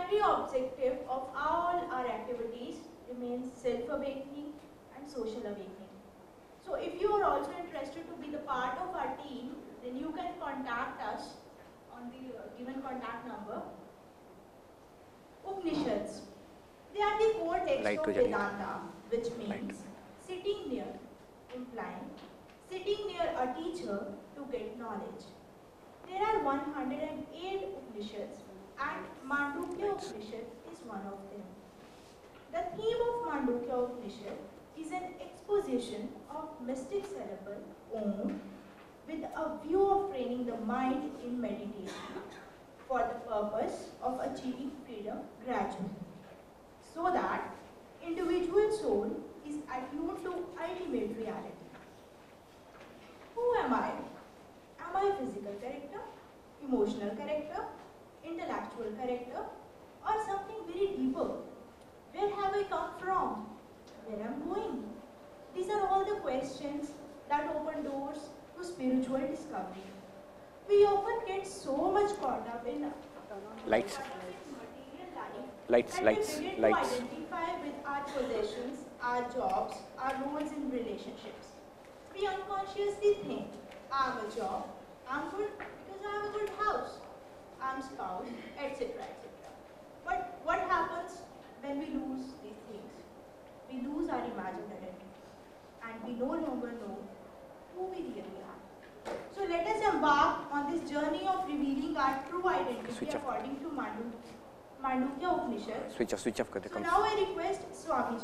primary objective of all our activities remains self-awakening and social awakening. So if you are also interested to be the part of our team, then you can contact us on the given contact number. Upanishads. They are the core text of Vedanta, which means sitting near, implying sitting near a teacher to get knowledge. There are 108 Upanishads and Mandukya Upanishad is one of them. The theme of Mandukya Upanishad is an exposition of mystic syllable Om with a view of training the mind in meditation for the purpose of achieving freedom gradually, so that individual soul is attuned to ultimate reality. Who am I? Am I physical character, emotional character, intellectual character, or something very deeper? Where have I come from? Where am I going? These are all the questions that open doors to spiritual discovery. We often get so much caught up in lights, material life lights, that lights, we begin lights. to identify with our possessions, our jobs, our roles in relationships. We unconsciously think, I have a job, I'm good because I have a good house, I'm spouse, etc. etc. But what happens when we lose these things? We lose our imagined identity and we no longer know who we really are. So let us embark on this journey of revealing our true identity according to Mandukya Upanishad. Switch off. So now I request Swami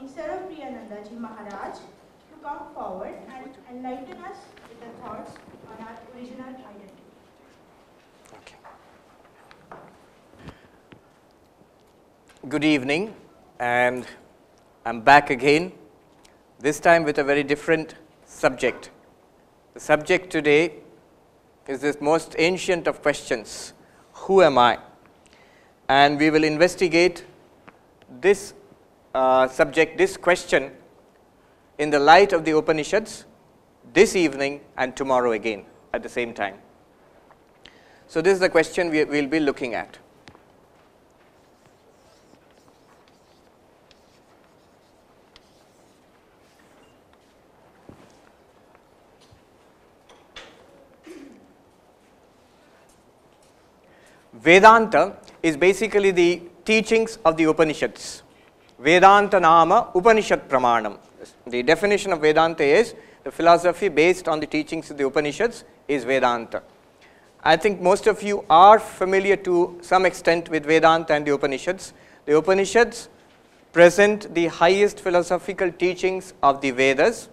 Sarvapriyanandaji Maharaj to come forward and enlighten us with the thoughts on our original identity. Okay. Good evening, and I'm back again, this time with a very different subject. The subject today is this most ancient of questions, who am I? And we will investigate this subject, this question, in the light of the Upanishads this evening and tomorrow again at the same time. So this is the question we will be looking at. Vedanta is basically the teachings of the Upanishads. Vedanta nama Upanishad pramanam. The definition of Vedanta is the philosophy based on the teachings of the Upanishads is Vedanta. I think most of you are familiar to some extent with Vedanta and the Upanishads. The Upanishads present the highest philosophical teachings of the Vedas.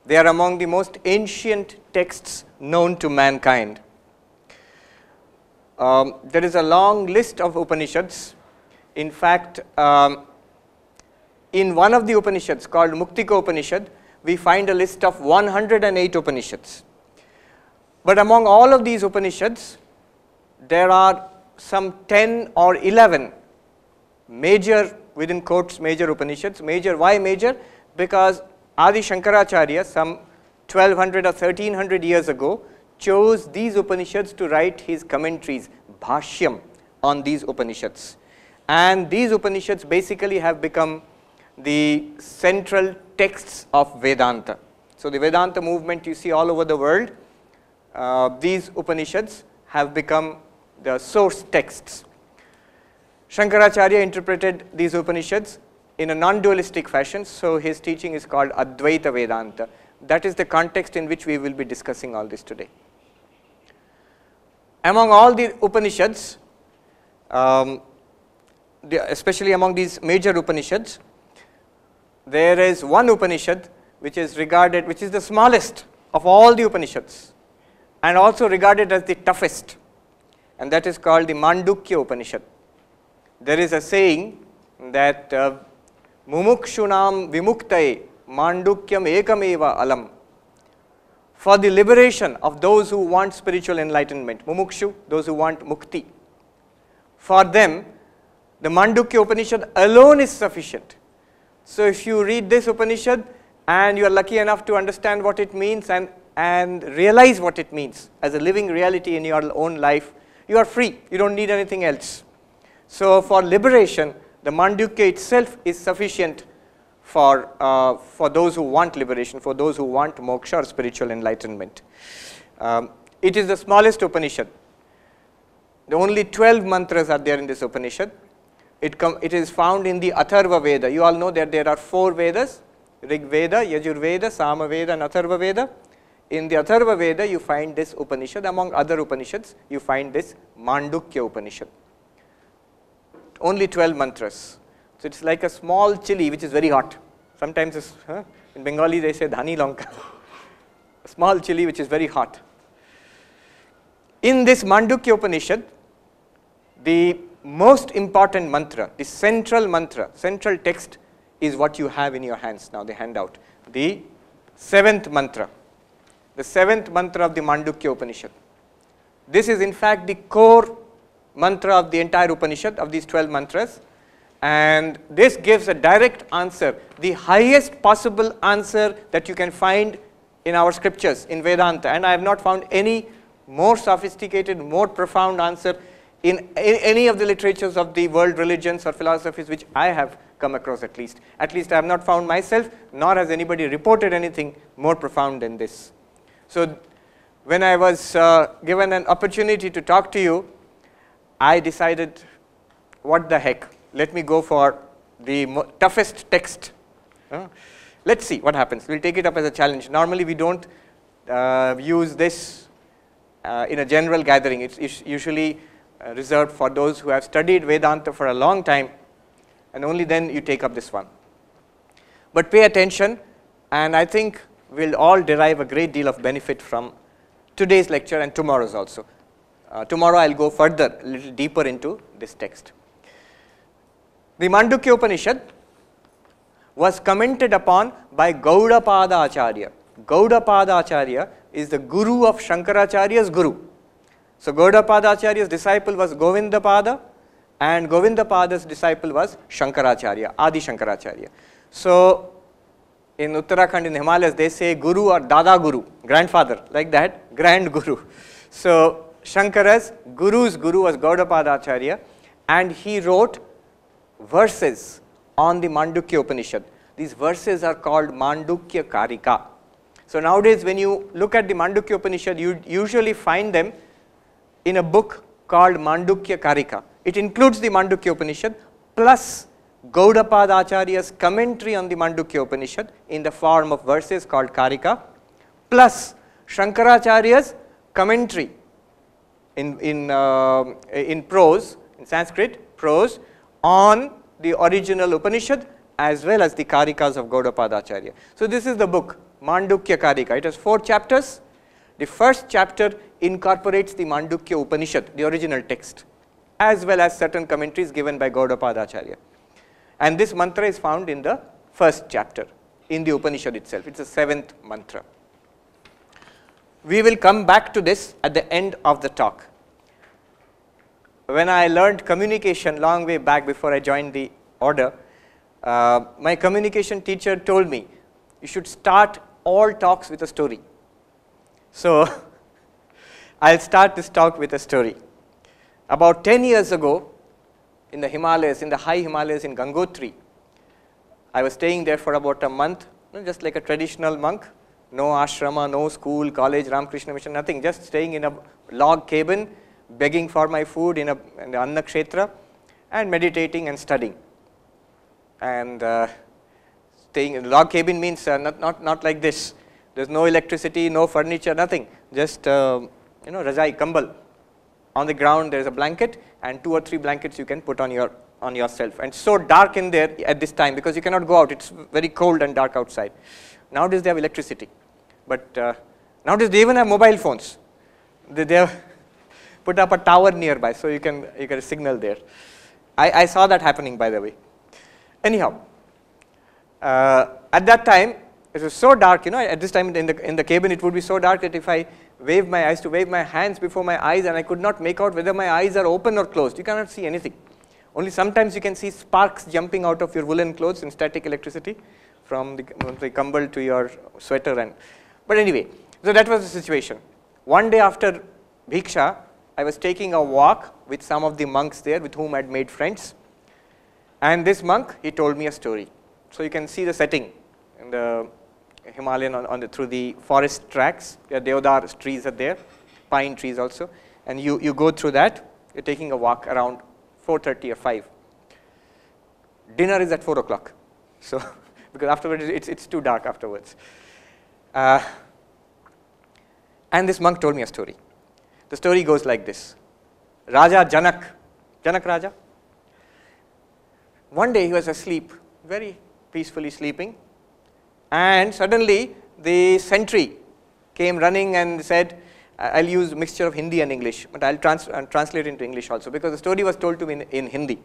They are among the most ancient texts known to mankind. There is a long list of Upanishads. In fact, in one of the Upanishads called Muktika Upanishad, we find a list of 108 Upanishads. But among all of these Upanishads, there are some 10 or 11 major, within quotes, major Upanishads. Major, why major? Because Adi Shankaracharya, some 1200 or 1300 years ago, chose these Upanishads to write his commentaries, Bhashyam, on these Upanishads. And these Upanishads basically have become the central texts of Vedanta. So the Vedanta movement you see all over the world, these Upanishads have become the source texts. Shankaracharya interpreted these Upanishads in a non-dualistic fashion, so his teaching is called Advaita Vedanta. That is the context in which we will be discussing all this today. Among all the Upanishads, especially among these major Upanishads, there is one Upanishad which is regarded, which is the smallest of all the Upanishads and also regarded as the toughest, and that is called the Mandukya Upanishad. There is a saying that Mumukshunam Vimuktaye Mandukyam Ekameva Alam. For the liberation of those who want spiritual enlightenment, Mumukshu, those who want mukti, for them, the Mandukya Upanishad alone is sufficient. So if you read this Upanishad and you are lucky enough to understand what it means and realize what it means as a living reality in your own life, you are free. You don't need anything else. So for liberation, the Mandukya itself is sufficient for those who want liberation, for those who want moksha or spiritual enlightenment. It is the smallest Upanishad. The only 12 mantras are there in this Upanishad. It is found in the Atharva Veda. You all know that there are 4 Vedas, Rig Veda, Yajur Veda, Sama Veda and Atharva Veda. In the Atharva Veda you find this Upanishad. Among other Upanishads you find this Mandukya Upanishad. Only 12 mantras. So it's like a small chili which is very hot. Sometimes it's, in Bengali they say dhani lanka. A small chili which is very hot. In this Mandukya Upanishad, the most important mantra, the central mantra, central text is what you have in your hands now, the handout. The 7th mantra. The 7th mantra of the Mandukya Upanishad. This is in fact the core mantra of the entire Upanishad, of these 12 mantras. And this gives a direct answer, the highest possible answer that you can find in our scriptures, in Vedanta. And I have not found any more sophisticated, more profound answer in any of the literatures of the world religions or philosophies which I have come across at least. At least I have not found myself, nor has anybody reported anything more profound than this. So when I was given an opportunity to talk to you, I decided, what the heck, let me go for the toughest text. Let's see what happens. We'll take it up as a challenge. Normally we don't use this in a general gathering. It's usually reserved for those who have studied Vedanta for a long time, and only then you take up this one. But pay attention, and I think we'll all derive a great deal of benefit from today's lecture and tomorrow's also. Tomorrow I'll go further, a little deeper into this text. The Mandukya Upanishad was commented upon by Gaudapada Acharya. Gaudapada Acharya is the guru of Shankaracharya's guru. So Gaudapada Acharya's disciple was Govindapada, and Govindapada's disciple was Shankaracharya, Adi Shankaracharya. So in Uttarakhand, in the Himalayas, they say Guru or Dada Guru, grandfather, like that, grand Guru. So Shankara's guru's guru was Gaudapada Acharya, and he wrote verses on the Mandukya Upanishad. These verses are called Mandukya Karika. So nowadays when you look at the Mandukya Upanishad, you usually find them in a book called Mandukya Karika. It includes the Mandukya Upanishad plus Gaudapada Acharya's commentary on the Mandukya Upanishad in the form of verses called Karika, plus Shankaracharya's commentary in prose, in Sanskrit prose, on the original Upanishad as well as the Karikas of Gaudapada Acharya. So this is the book, Mandukya Karika. It has 4 chapters. The first chapter incorporates the Mandukya Upanishad, the original text, as well as certain commentaries given by Gaudapada Acharya. And this mantra is found in the first chapter, in the Upanishad itself. It's the 7th mantra. We will come back to this at the end of the talk. When I learned communication long way back before I joined the order, my communication teacher told me, you should start all talks with a story. So I'll start this talk with a story. About 10 years ago, in the Himalayas, in the high Himalayas in Gangotri, I was staying there for about a month, just like a traditional monk, no ashrama, no school, college, Ramakrishna Mission, nothing, just staying in a log cabin, begging for my food in the Anna Kshetra, and meditating and studying. And staying in the log cabin means not like this. There's no electricity, no furniture, nothing. Just rajai, kambal. On the ground there is a blanket, and 2 or 3 blankets you can put on yourself. And it's so dark in there at this time because you cannot go out. It's very cold and dark outside. Nowadays they have electricity, but nowadays they even have mobile phones. They have put up a tower nearby, so you can get a signal there. I saw that happening, by the way. Anyhow, at that time it was so dark. At this time in the cabin it would be so dark that if I wave my eyes to wave my hands before my eyes, and I could not make out whether my eyes are open or closed. You cannot see anything. Only sometimes you can see sparks jumping out of your woolen clothes in static electricity from the kambal to your sweater. But anyway, so that was the situation. One day after Bhiksha, I was taking a walk with some of the monks there with whom I had made friends. And this monk, he told me a story. So you can see the setting in the Himalayan through the forest tracks. There are Deodhar trees are there, pine trees also. And you go through that, you're taking a walk around 4:30 or 5. Dinner is at 4 o'clock. So, because afterwards it's too dark afterwards. And this monk told me a story. The story goes like this. Raja Janak Raja, one day he was asleep, very peacefully sleeping, and suddenly the sentry came running and said, I'll use a mixture of Hindi and English, but I'll translate into English also, because the story was told to me in Hindi.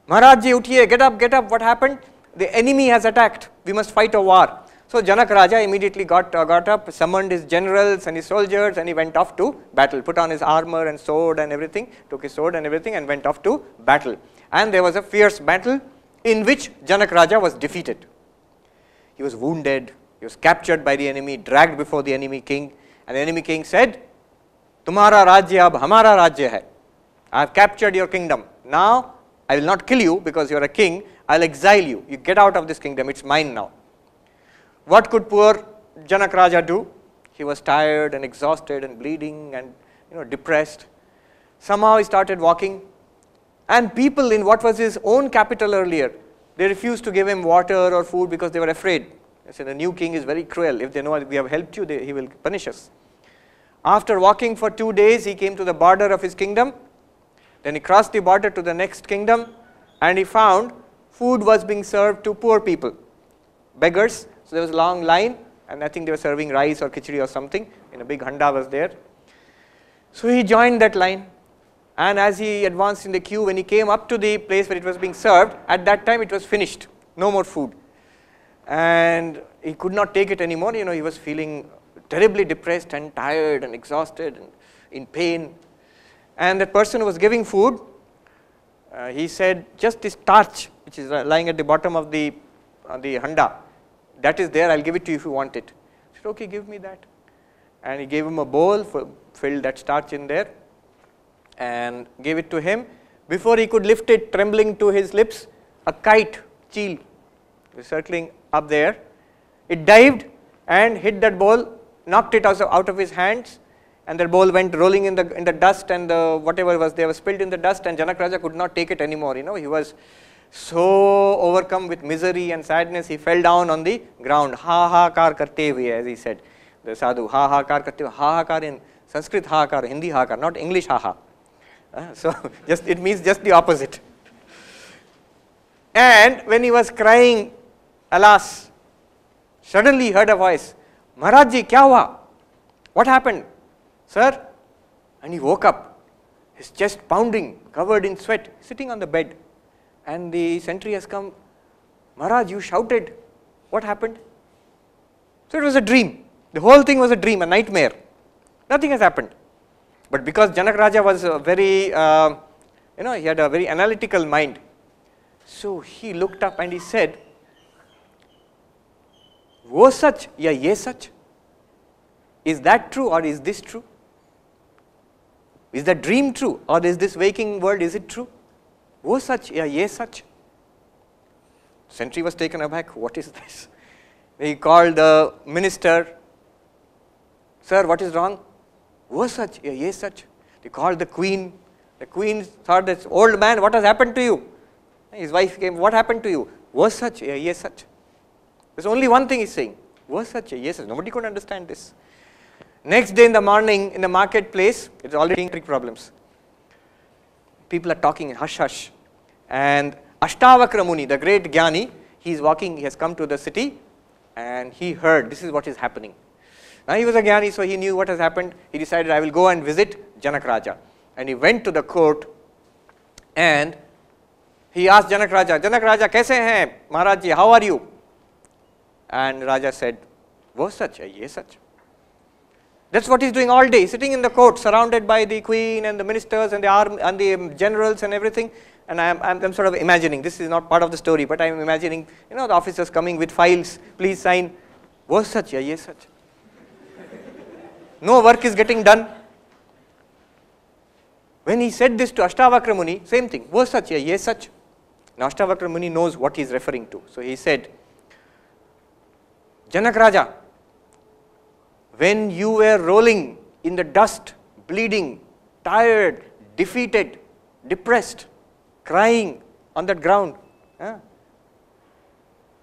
Maharaj ji, uthiye, get up, what happened? The enemy has attacked, we must fight a war. So Janak Raja immediately got up, summoned his generals and his soldiers, and he went off to battle, put on his armor and sword and everything, took his sword and everything and went off to battle. And there was a fierce battle in which Janak Raja was defeated. He was wounded, he was captured by the enemy, dragged before the enemy king, and the enemy king said, Tumhara Rajya ab hamara Rajya hai. I have captured your kingdom. Now I will not kill you because you are a king, I will exile you. You get out of this kingdom, it's mine now. What could poor Janak Raja do? He was tired and exhausted and bleeding and depressed. Somehow he started walking, and people in what was his own capital earlier, they refused to give him water or food because they were afraid. They said, the new king is very cruel. If they know we have helped you, he will punish us. After walking for 2 days, he came to the border of his kingdom. Then he crossed the border to the next kingdom, and he found food was being served to poor people, beggars. So there was a long line, and I think they were serving rice or khichdi or something, in a big handa was there. So he joined that line, and as he advanced in the queue, when he came up to the place where it was being served, at that time it was finished, no more food. And he could not take it anymore, he was feeling terribly depressed and tired and exhausted and in pain. And that person who was giving food, he said, just this starch which is lying at the bottom of the handa, that is there, I'll give it to you if you want it. He said, okay, give me that. And he gave him a bowl, filled that starch in there and gave it to him. Before he could lift it, trembling to his lips, a kite, cheel, was circling up there. It dived and hit that bowl, knocked it out of his hands, and that bowl went rolling in the dust, and whatever was there was spilled in the dust, and Janak Raja could not take it anymore. He was so overcome with misery and sadness, he fell down on the ground. Ha ha kar karte hue, as he said. The sadhu, ha ha kar karte hue. Ha ha kar in Sanskrit, ha kar, Hindi ha kar, not English ha ha. So it means just the opposite. And when he was crying, alas, suddenly he heard a voice, Maharaj ji, kya hua? What happened? Sir? And he woke up, his chest pounding, covered in sweat, sitting on the bed. And the sentry has come, Maharaj, you shouted, what happened? So it was a dream, the whole thing was a dream, a nightmare, nothing has happened. But because Janak Raja was very, he had a very analytical mind, so he looked up and he said, wo sach ya ye sach? Is that true or is this true? Is that dream true or is this waking world, is it true? Wo sach ya ye sach? Sentry was taken aback, what is this? He called the minister, sir, what is wrong? Wo sach ya ye sach? They called the queen thought, this old man, what has happened to you? His wife came, what happened to you? Wo sach ya ye sach? There's only one thing he's saying, wo sach ya ye sach? Nobody could understand this. Next day in the morning, in the marketplace, it's already trick problems. People are talking in hush hush. And Ashtavakra Muni, the great Jnani, he's walking, he has come to the city and he heard this is what is happening. Now he was a Jnani, so he knew what has happened. He decided, I will go and visit Janak Raja. And he went to the court and he asked Janak Raja, kaise hain? Maharaj ji, how are you? And Raja said, wo sach hai, ye sach. That's what he's doing all day, sitting in the court, surrounded by the queen and the ministers and the army and the generals and everything. And I'm sort of imagining, this is not part of the story, but I'm imagining, the officers coming with files, please sign, wo sach ya ye sach. No work is getting done. When he said this to Ashtavakra Muni, same thing, wo sach hai, ye sach. Now Ashtavakra Muni knows what he is referring to. So he said, Janak Raja, when you were rolling in the dust, bleeding, tired, defeated, depressed, crying on that ground,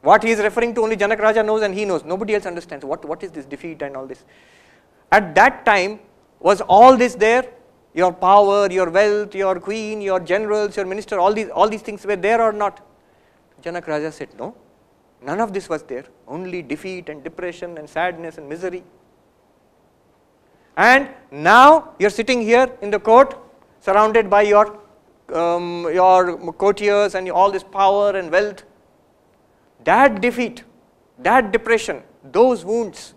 what he is referring to only Janak Raja knows and he knows. Nobody else understands. What is this defeat and all this? At that time, was all this there? Your power, your wealth, your queen, your generals, your minister, all these things were there or not? Janak Raja said, no, none of this was there. Only defeat and depression and sadness and misery. And now you are sitting here in the court, surrounded by your courtiers and all this power and wealth. That defeat, that depression, those wounds,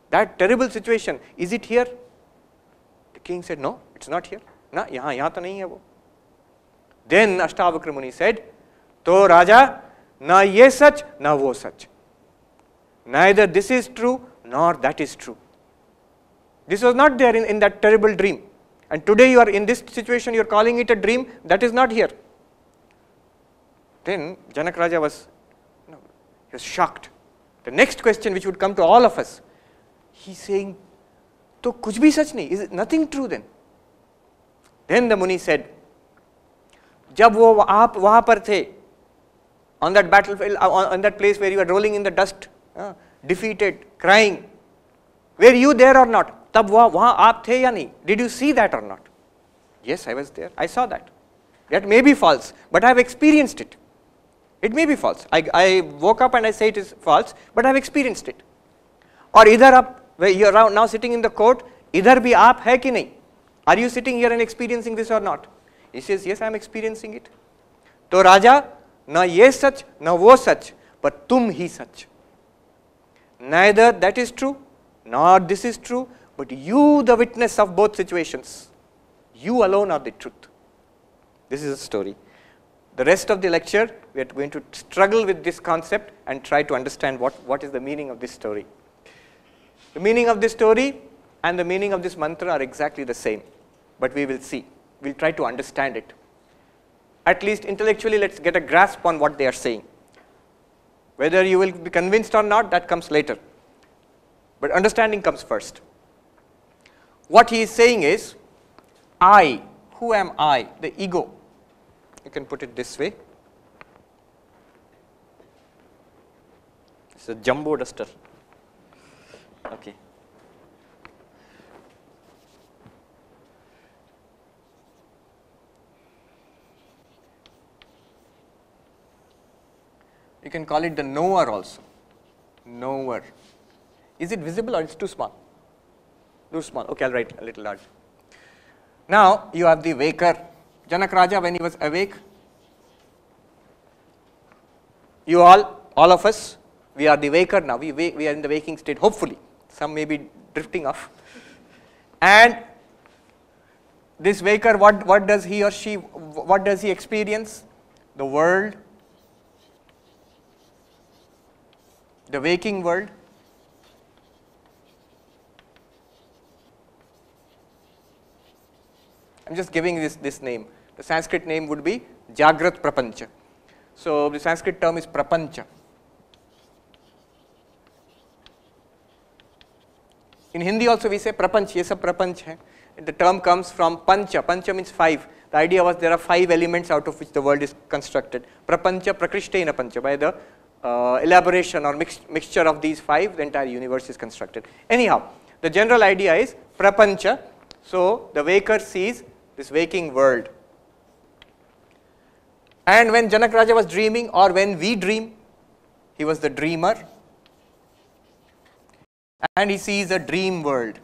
that terrible situation, is it here? The king said, no, it's not here. Na, yahan to nahi hai wo. Then Ashtavakra Muni said, to Raja, na ye sach, na wo sach. Neither this is true, nor that is true. This was not there in that terrible dream. And today you are in this situation, you are calling it a dream, that is not here. Then Janak Raja was shocked. The next question which would come to all of us, he is saying, to kuch bhi sach nahi, is it nothing true then? Then the Muni said, jab wo aap wahan par the, on that battlefield, on that place where you were rolling in the dust, defeated, crying, were you there or not? Tab wahan aap the ya nahi? Did you see that or not? Yes, I was there. I saw that. That may be false, but I have experienced it. It may be false. I woke up and I say it is false, but I have experienced it. Or idhar up, where you are now sitting in the court, idhar bhi aap hai ki nahi? Are you sitting here and experiencing this or not? He says, yes, I am experiencing it. To Raja, na ye sach, na wo sach, but tum hi sach. Neither that is true, nor this is true, but you the witness of both situations. You alone are the truth. This is a story. The rest of the lecture, we are going to struggle with this concept and try to understand what is the meaning of this story. The meaning of this story and the meaning of this mantra are exactly the same, but we will see. We will try to understand it. At least intellectually, let's get a grasp on what they are saying. Whether you will be convinced or not, that comes later. But understanding comes first. What he is saying is, I, who am I? The ego. You can put it this way. It's a jumbo duster. Okay. You can call it the knower also. Knower. Is it visible or it's too small? Too small. Okay, I'll write a little large. Now you have the waker. Janak Raja, when he was awake, you all of us, we are the waker now. We are in the waking state, hopefully. Some may be drifting off. And this waker, what does he or she, what does he experience? The world, the waking world. I'm just giving this name. The Sanskrit name would be Jagrat Prapancha. So the Sanskrit term is Prapancha. In Hindi also we say Prapanch, ye sab Prapanch hai. The term comes from Pancha. Pancha means 5. The idea was there are 5 elements out of which the world is constructed. Prapancha Prakrishtena Pancha. By the elaboration or mixture of these 5, the entire universe is constructed. Anyhow, the general idea is Prapancha. So the waker sees this waking world. And when Janak Raja was dreaming, or when we dream, he was the dreamer. And he sees a dream world.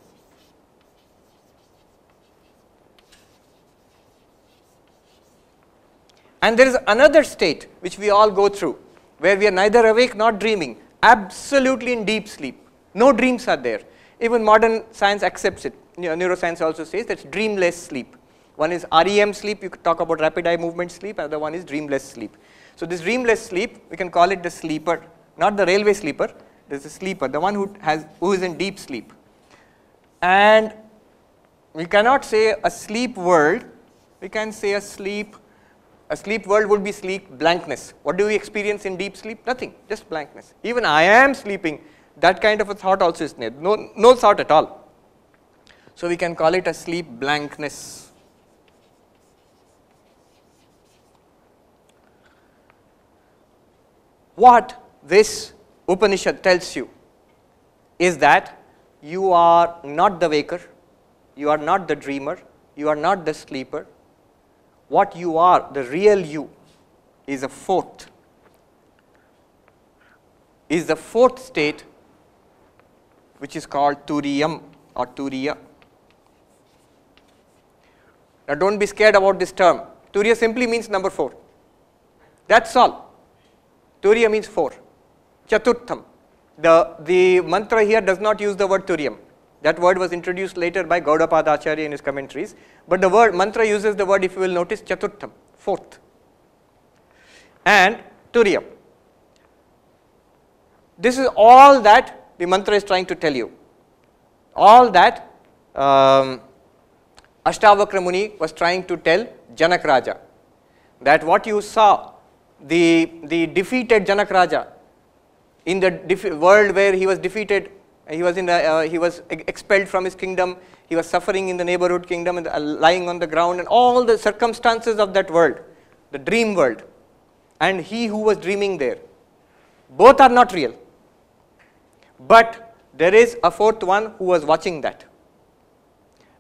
And there is another state which we all go through, where we are neither awake nor dreaming, absolutely in deep sleep. No dreams are there. Even modern science accepts it. Neuroscience also says that's dreamless sleep. One is REM sleep, you could talk about rapid eye movement sleep, another one is dreamless sleep. So this dreamless sleep, we can call it the sleeper, not the railway sleeper, there's a sleeper, the one who is in deep sleep. And we cannot say a sleep world We can say a sleep world would be sleep blankness. What do we experience in deep sleep? Nothing, just blankness. Even I am sleeping, that kind of a thought also is there. No thought at all. So we can call it a sleep blankness. What this Upanishad tells you is that you are not the waker, you are not the dreamer, you are not the sleeper. What you are, the real you, is the fourth state, which is called Turiyam or Turiya. Now don't be scared about this term. Turiya simply means number 4. That's all. Turiya means 4. Chaturtham. The mantra here does not use the word Turiyam. That word was introduced later by Gaudapada Acharya in his commentaries. But the word mantra uses the word, if you will notice, Chaturtham, 4th. And Turiyam. This is all that the mantra is trying to tell you. All that Ashtavakra Muni was trying to tell Janak Raja. That what you saw, the defeated Janak Raja, in the world where he was defeated, he was expelled from his kingdom, he was suffering in the neighborhood kingdom and lying on the ground, and all the circumstances of that world, the dream world, and he who was dreaming there, both are not real. But there is a fourth one who was watching that.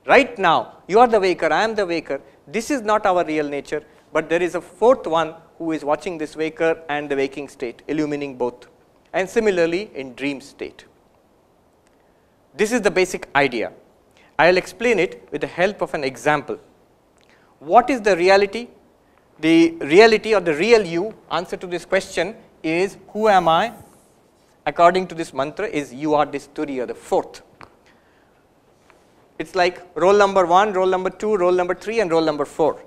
Right now, you are the waker, I am the waker. This is not our real nature, but there is a fourth one who is watching this waker and the waking state, illumining both. And similarly in dream state. This is the basic idea. I will explain it with the help of an example. What is the reality? The reality or the real you, answer to this question is, who am I? According to this mantra is, you are this Turiya, the fourth. It's like roll number 1, roll number 2, roll number 3 and roll number 4.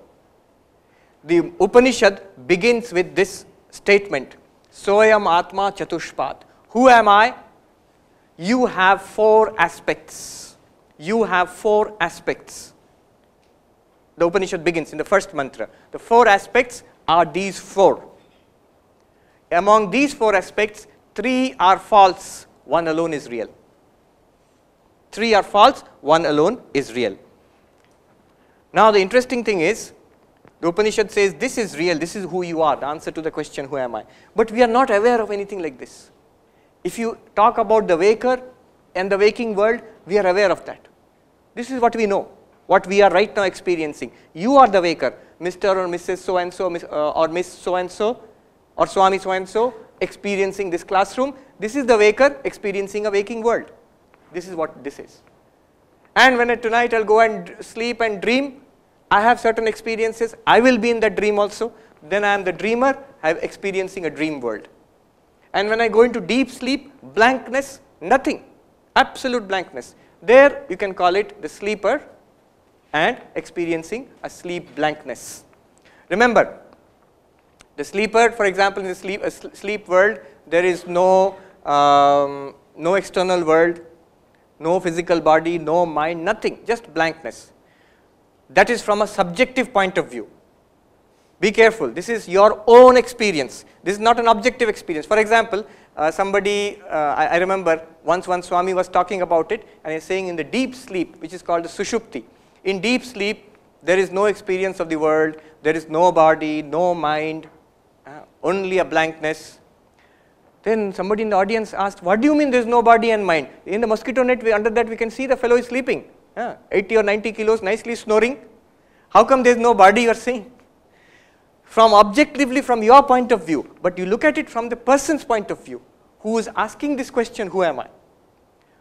The Upanishad begins with this statement, Soyam Atma Chatushpat. Who am I? You have 4 aspects. You have 4 aspects. The Upanishad begins in the first mantra. The 4 aspects are these 4. Among these 4 aspects, 3 are false, 1 alone is real. 3 are false, 1 alone is real. Now the interesting thing is, the Upanishad says this is real, this is who you are, the answer to the question, who am I? But we are not aware of anything like this. If you talk about the waker and the waking world, we are aware of that. This is what we know, what we are right now experiencing. You are the waker, Mr. or Mrs. so-and-so or Miss so-and-so or Swami so-and-so experiencing this classroom. This is the waker experiencing a waking world. This is what this is. And when tonight I'll go and sleep and dream, I have certain experiences, I will be in that dream also. Then I am the dreamer, I am experiencing a dream world. And when I go into deep sleep, blankness, nothing, absolute blankness. There you can call it the sleeper and experiencing a sleep blankness. Remember, the sleeper, for example, in the sleep world, there is no external world, no physical body, no mind, nothing, just blankness. That is from a subjective point of view. Be careful, this is your own experience. This is not an objective experience. For example, I remember once one Swami was talking about it and he's saying in the deep sleep, which is called the Sushupti. In deep sleep, there is no experience of the world, there is no body, no mind, only a blankness. Then somebody in the audience asked, what do you mean there is no body and mind? In the mosquito net, under that we can see the fellow is sleeping, 80 or 90 kilos, nicely snoring. How come there is no body, you are saying? From objectively from your point of view, but you look at it from the person's point of view, who is asking this question, who am I?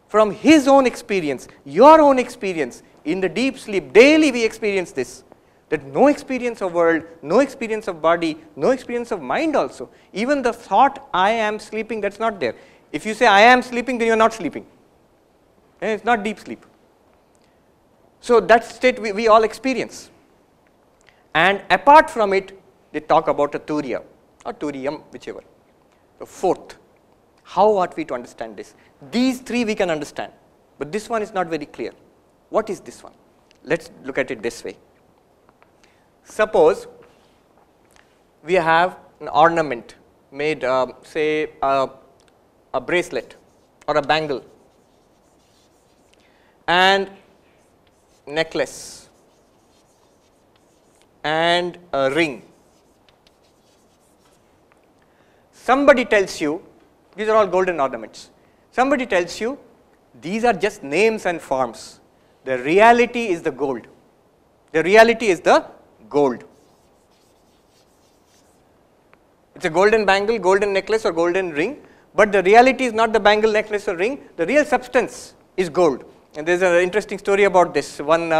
From his own experience, your own experience, in the deep sleep, daily we experience this. That no experience of world, no experience of body, no experience of mind also. Even the thought, I am sleeping, that's not there. If you say, I am sleeping, then you are not sleeping. And it's not deep sleep. So that state we all experience. And apart from it, they talk about a Turiya, or Turiyam, whichever. The fourth. How ought we to understand this? These 3 we can understand, but this one is not very clear. What is this one? Let's look at it this way. Suppose we have an ornament made, say, a bracelet or a bangle and necklace and a ring. Somebody tells you, these are all golden ornaments. Somebody tells you, these are just names and forms. The reality is the gold. The reality is the gold. It's a golden bangle, golden necklace or golden ring, but the reality is not the bangle, necklace or ring. The real substance is gold. And there's an interesting story about this. One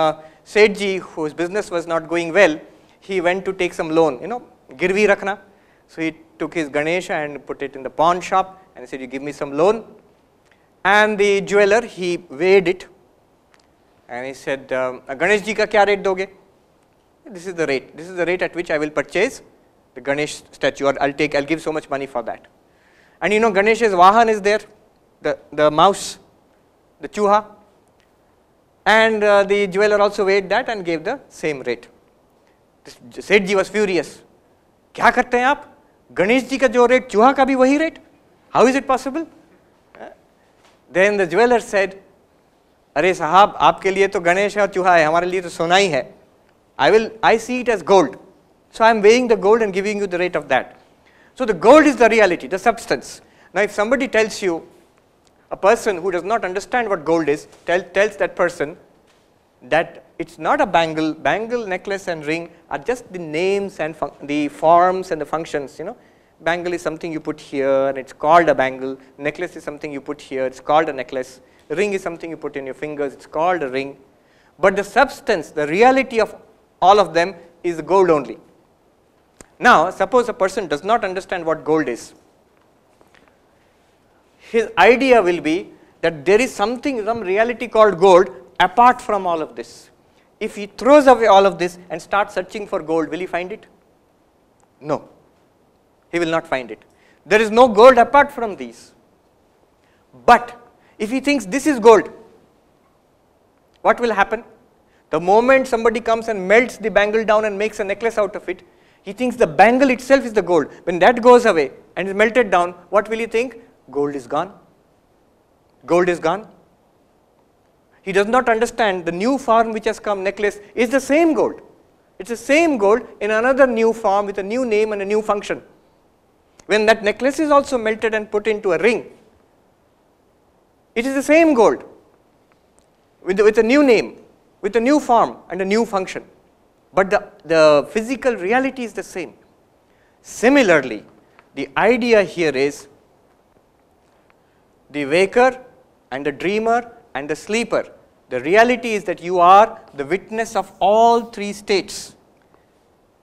Sethji, whose business was not going well, he went to take some loan, girvi rakhna. So he took his Ganesha and put it in the pawn shop and he said, you give me some loan. And the jeweler, he weighed it and he said, Ganesh ji ka kya rate doge? This is the rate. This is the rate at which I will purchase the Ganesh statue, or I'll give so much money for that. And Ganesh's Vahan is there, the mouse, the chuha. And the jeweler also weighed that and gave the same rate. Sethji was furious. Kya karte hain aap? Ganesh ji ka jo rate, chuha ka bhi wahi rate? How is it possible? Then the jeweler said, अरे साहब आपके लिए तो गणेश और चूहा है, हमारे लिए तो सोना ही है. I see it as gold. So I am weighing the gold and giving you the rate of that. So the gold is the reality, the substance. Now if somebody tells you, a person who does not understand what gold is, tells that person that it's not a bangle, necklace and ring are just the names and the forms and the functions, Bangle is something you put here and it's called a bangle, necklace is something you put here, it's called a necklace, ring is something you put in your fingers, it's called a ring. But the substance, the reality of all of them is gold only. Now suppose a person does not understand what gold is. His idea will be that there is some reality called gold apart from all of this. If he throws away all of this and starts searching for gold, will he find it? No, he will not find it. There is no gold apart from these. But if he thinks this is gold, what will happen? The moment somebody comes and melts the bangle down and makes a necklace out of it, he thinks the bangle itself is the gold. When that goes away and is melted down, what will he think? Gold is gone. Gold is gone. He does not understand the new form which has come, necklace, is the same gold. It's the same gold in another new form with a new name and a new function. When that necklace is also melted and put into a ring, it is the same gold with a new name, with a new form and a new function. But the physical reality is the same. Similarly, the idea here is the waker and the dreamer and the sleeper. The reality is that you are the witness of all three states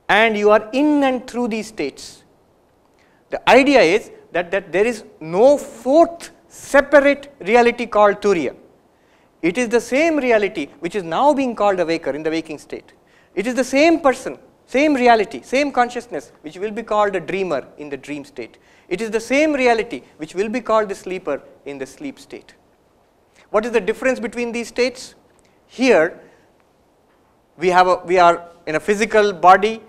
and you are in and through these states. The idea is that there is no fourth separate reality called Turiya. It is the same reality which is now being called a waker in the waking state. It is the same person, same reality, same consciousness which will be called a dreamer in the dream state. It is the same reality which will be called the sleeper in the sleep state. What is the difference between these states? Here we are in a physical body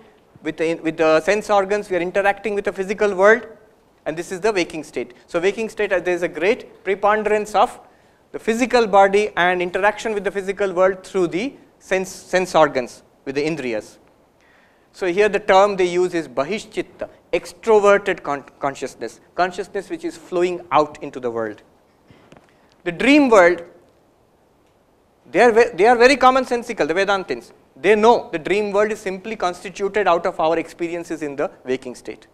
with the sense organs, we are interacting with the physical world, and this is the waking state. So waking state, there is a great preponderance of the physical body and interaction with the physical world through the sense organs, with the indriyas. So here the term they use is bahishchitta, extroverted consciousness, consciousness which is flowing out into the world. The dream world, they are very commonsensical, the Vedantins. They know the dream world is simply constituted out of our experiences in the waking state.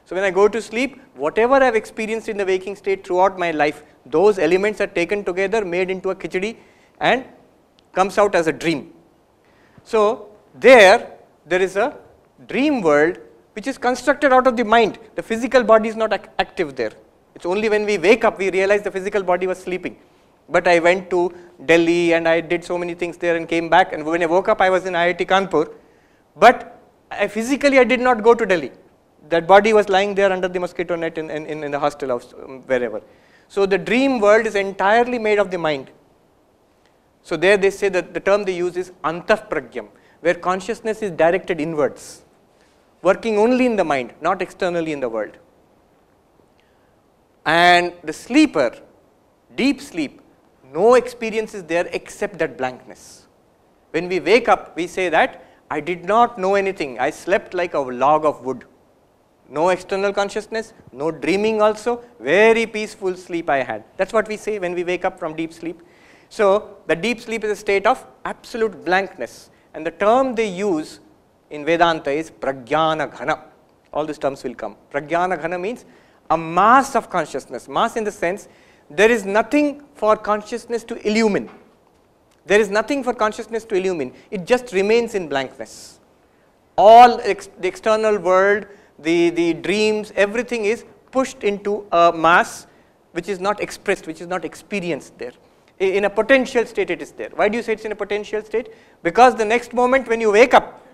So when I go to sleep, whatever I have experienced in the waking state throughout my life, those elements are taken together, made into a khichdi and comes out as a dream. So there is a dream world which is constructed out of the mind. The physical body is not active there. It's only when we wake up we realize the physical body was sleeping. But I went to Delhi and I did so many things there and came back, and when I woke up I was in IIT Kanpur, but physically I did not go to Delhi. That body was lying there under the mosquito net in the hostel house, wherever. So the dream world is entirely made of the mind. So there they say that the term they use is antah pragyam. where consciousness is directed inwards, working only in the mind, not externally in the world. And the sleeper, deep sleep, no experience is there except that blankness. When we wake up, we say that I did not know anything, I slept like a log of wood. No external consciousness, no dreaming also, very peaceful sleep I had. That's what we say when we wake up from deep sleep. So the deep sleep is a state of absolute blankness, and the term they use in Vedanta is pragyana ghana. All these terms will come. Pragyana ghana means a mass of consciousness. Mass in the sense, there is nothing for consciousness to illumine. There is nothing for consciousness to illumine. It just remains in blankness. All the external world, the dreams, everything is pushed into a mass which is not expressed, which is not experienced there. In a potential state it is there. Why do you say it's in a potential state? Because the next moment when you wake up,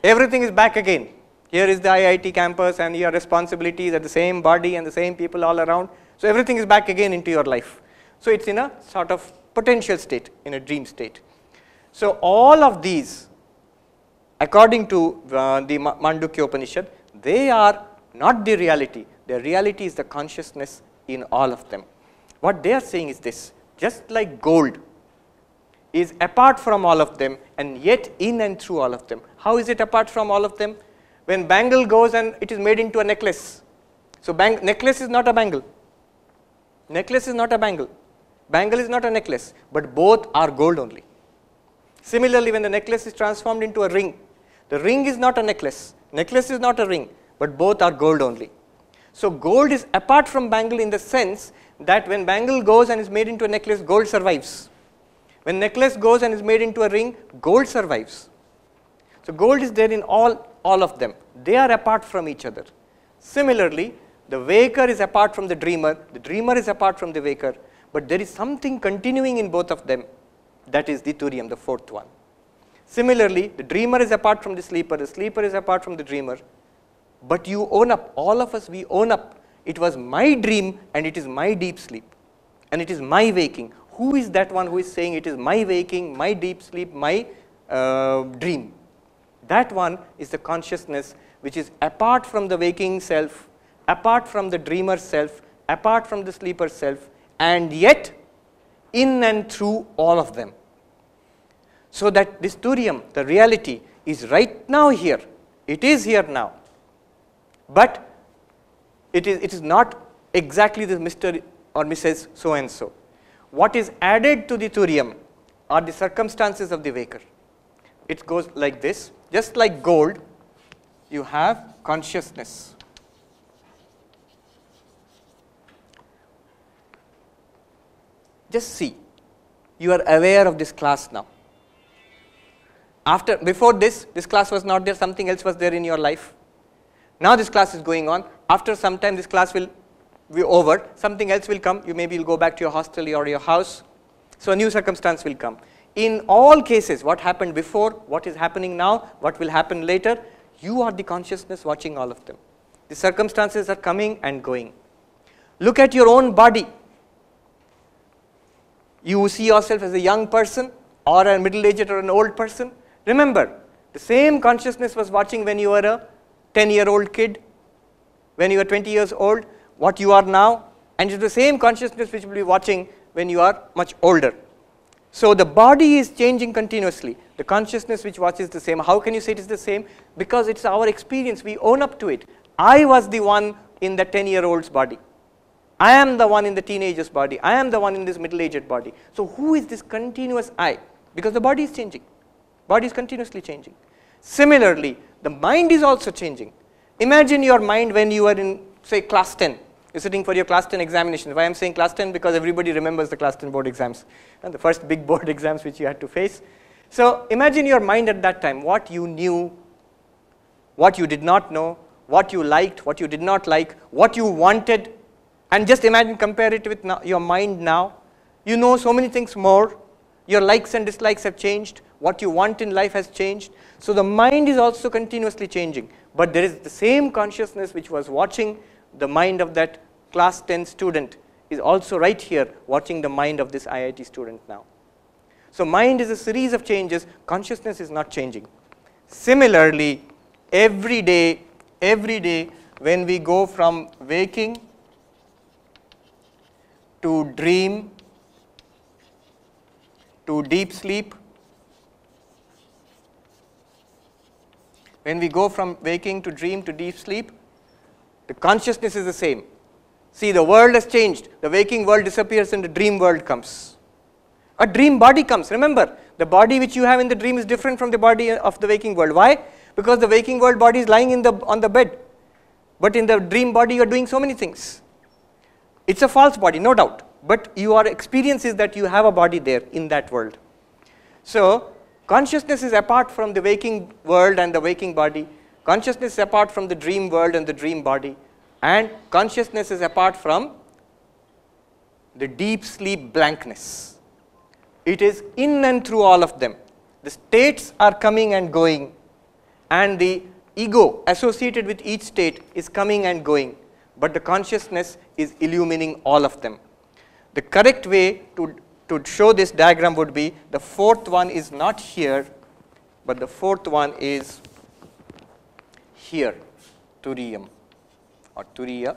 everything is back again. Here is the IIT campus and your responsibilities are the same body and the same people all around. So everything is back again into your life. So it's in a sort of potential state, in a dream state. So all of these, according to the Mandukya Upanishad, they are not the reality. The reality is the consciousness in all of them. What they are saying is this: just like gold is apart from all of them and yet in and through all of them. How is it apart from all of them? When bangle goes and it is made into a necklace. So necklace is not a bangle. Necklace is not a bangle. Bangle is not a necklace, but both are gold only. Similarly, when the necklace is transformed into a ring, the ring is not a necklace. Necklace is not a ring, but both are gold only. So gold is apart from bangle in the sense that when bangle goes and is made into a necklace, gold survives. When necklace goes and is made into a ring, gold survives. So gold is there in all of them. They are apart from each other. Similarly, the waker is apart from the dreamer is apart from the waker, but there is something continuing in both of them. That is the turiam, the fourth one. Similarly, the dreamer is apart from the sleeper is apart from the dreamer, but you own up, all of us, we own up. It was my dream and it is my deep sleep and it is my waking. Who is that one who is saying it is my waking, my deep sleep, my dream? That one is the consciousness which is apart from the waking self, apart from the dreamer self, apart from the sleeper self, and yet in and through all of them. So that this turiam, the reality, is right now here. It is here now. But it is not exactly the Mr. or Mrs. so and so. What is added to the turiam are the circumstances of the waker. It goes like this. Just like gold, you have consciousness. Just see, you are aware of this class now. Before this class was not there, something else was there in your life. Now this class is going on. After some time, this class will be over. Something else will come. Maybe you'll go back to your hostel or your house. So a new circumstance will come. In all cases, what happened before, what is happening now, what will happen later, you are the consciousness watching all of them. The circumstances are coming and going. Look at your own body. You see yourself as a young person or a middle-aged or an old person. Remember, the same consciousness was watching when you were a 10-year-old kid, when you are 20 years old, what you are now, and it's the same consciousness which will be watching when you are much older. So the body is changing continuously. The consciousness which watches the same. How can you say it is the same? Because it's our experience. We own up to it. I was the one in the 10-year-old's body. I am the one in the teenager's body. I am the one in this middle-aged body. So who is this continuous I? Because the body is changing. Body is continuously changing. Similarly, the mind is also changing. Imagine your mind when you are in, say, class 10. You're sitting for your class 10 examination. Why I'm saying class 10? Because everybody remembers the class 10 board exams and the first big board exams which you had to face. So imagine your mind at that time, what you knew, what you did not know, what you liked, what you did not like, what you wanted, and just imagine, compare it with your mind now. You know so many things more. Your likes and dislikes have changed. What you want in life has changed. So the mind is also continuously changing. But there is the same consciousness which was watching the mind of that class 10 student is also right here watching the mind of this IIT student now. So mind is a series of changes. Consciousness is not changing. Similarly, every day when we go from waking to dream to deep sleep, when we go from waking to dream to deep sleep, the consciousness is the same. See, the world has changed. The waking world disappears and the dream world comes. A dream body comes. Remember, the body which you have in the dream is different from the body of the waking world. Why? Because the waking world body is lying on the bed. But in the dream body you are doing so many things. It's a false body, no doubt. But your experience is that you have a body there in that world. So, consciousness is apart from the waking world and the waking body. Consciousness is apart from the dream world and the dream body. And consciousness is apart from the deep sleep blankness. It is in and through all of them. The states are coming and going, and the ego associated with each state is coming and going, but the consciousness is illumining all of them. The correct way to show this diagram would be, the fourth one is not here, but the fourth one is here, Turiyam or Turiya.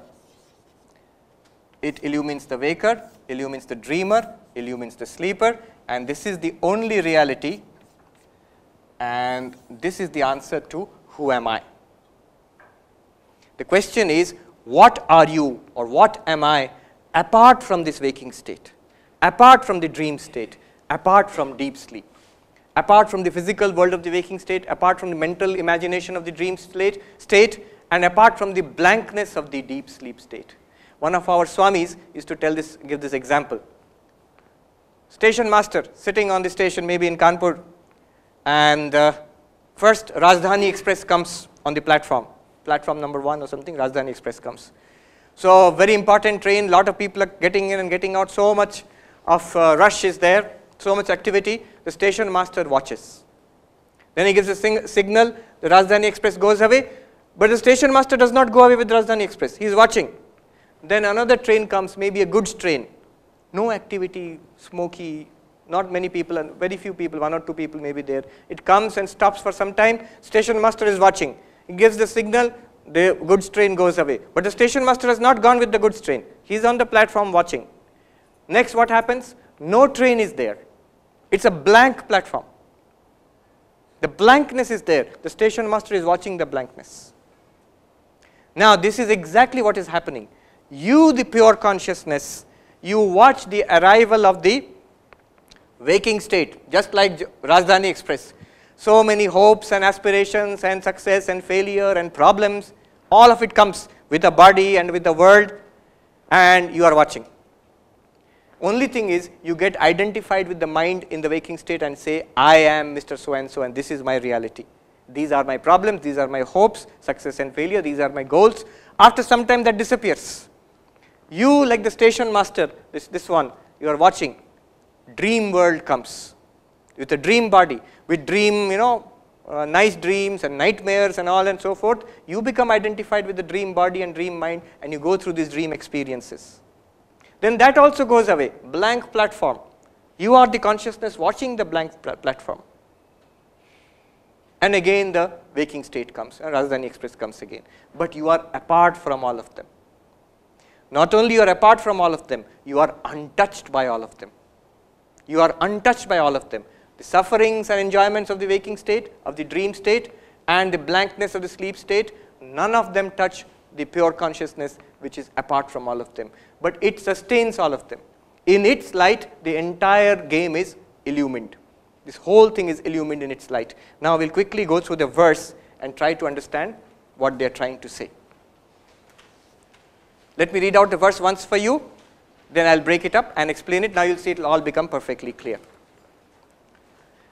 It illumines the waker, illumines the dreamer, illumines the sleeper, and this is the only reality, and this is the answer to who am I. The question is, what are you or what am I apart from this waking state, apart from the dream state, apart from deep sleep, apart from the physical world of the waking state, apart from the mental imagination of the dream state, and apart from the blankness of the deep sleep state. One of our Swamis used to give this example. Station master sitting on the station, maybe in Kanpur, and first Rajdhani Express comes on the platform number 1 or something, Rajdhani Express comes. So very important train, lot of people are getting in and getting out, so much of rush is there, so much activity. The station master watches. Then he gives a signal, the Rajdhani Express goes away, but the station master does not go away with Rajdhani Express, he is watching. Then another train comes, maybe a goods train, no activity, smoky, not many people, and very few people, 1 or 2 people may be there. It comes and stops for some time, station master is watching. He gives the signal, the goods train goes away. But the station master has not gone with the goods train. He is on the platform watching. Next, what happens? No train is there. It's a blank platform. The blankness is there. The station master is watching the blankness. Now, this is exactly what is happening. You, the pure consciousness, you watch the arrival of the waking state, just like Rajdhani Express. So many hopes and aspirations and success and failure and problems, all of it comes with the body and with the world, and you are watching. Only thing is, you get identified with the mind in the waking state and say, I am Mr. So-and-so and this is my reality. These are my problems, these are my hopes, success and failure, these are my goals. After some time that disappears. You, like the station master, this one, you are watching, dream world comes with a dream body, with dream, nice dreams and nightmares and all and so forth. You become identified with the dream body and dream mind, and you go through these dream experiences. Then that also goes away, blank platform. You are the consciousness watching the blank platform. And again the waking state comes, and Rajdhani Express comes again. But you are apart from all of them. Not only you are apart from all of them, you are untouched by all of them. You are untouched by all of them. The sufferings and enjoyments of the waking state, of the dream state, and the blankness of the sleep state, none of them touch the pure consciousness which is apart from all of them. But it sustains all of them. In its light, the entire game is illumined. This whole thing is illumined in its light. Now we'll quickly go through the verse and try to understand what they are trying to say. Let me read out the verse once for you, then I'll break it up and explain it. Now you'll see it will all become perfectly clear.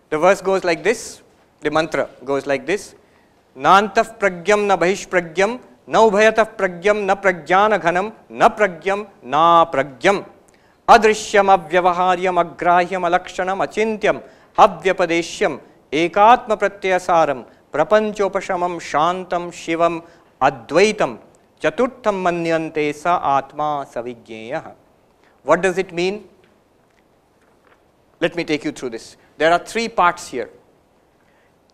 The verse goes like this, the mantra goes like this. Nantaf pragyam na bahish pragyam, na ubhayataf pragyam na pragyana ghanam, na pragyam na pragyam. Adrishyam avyavaharyam agrahyam alakshanam achintyam avyapadeshyam ekatma pratyasaram prapanchopashamam shantam shivam advaitam chaturtham manyante sa atma savijneyah. What does it mean? Let me take you through this. There are 3 parts here.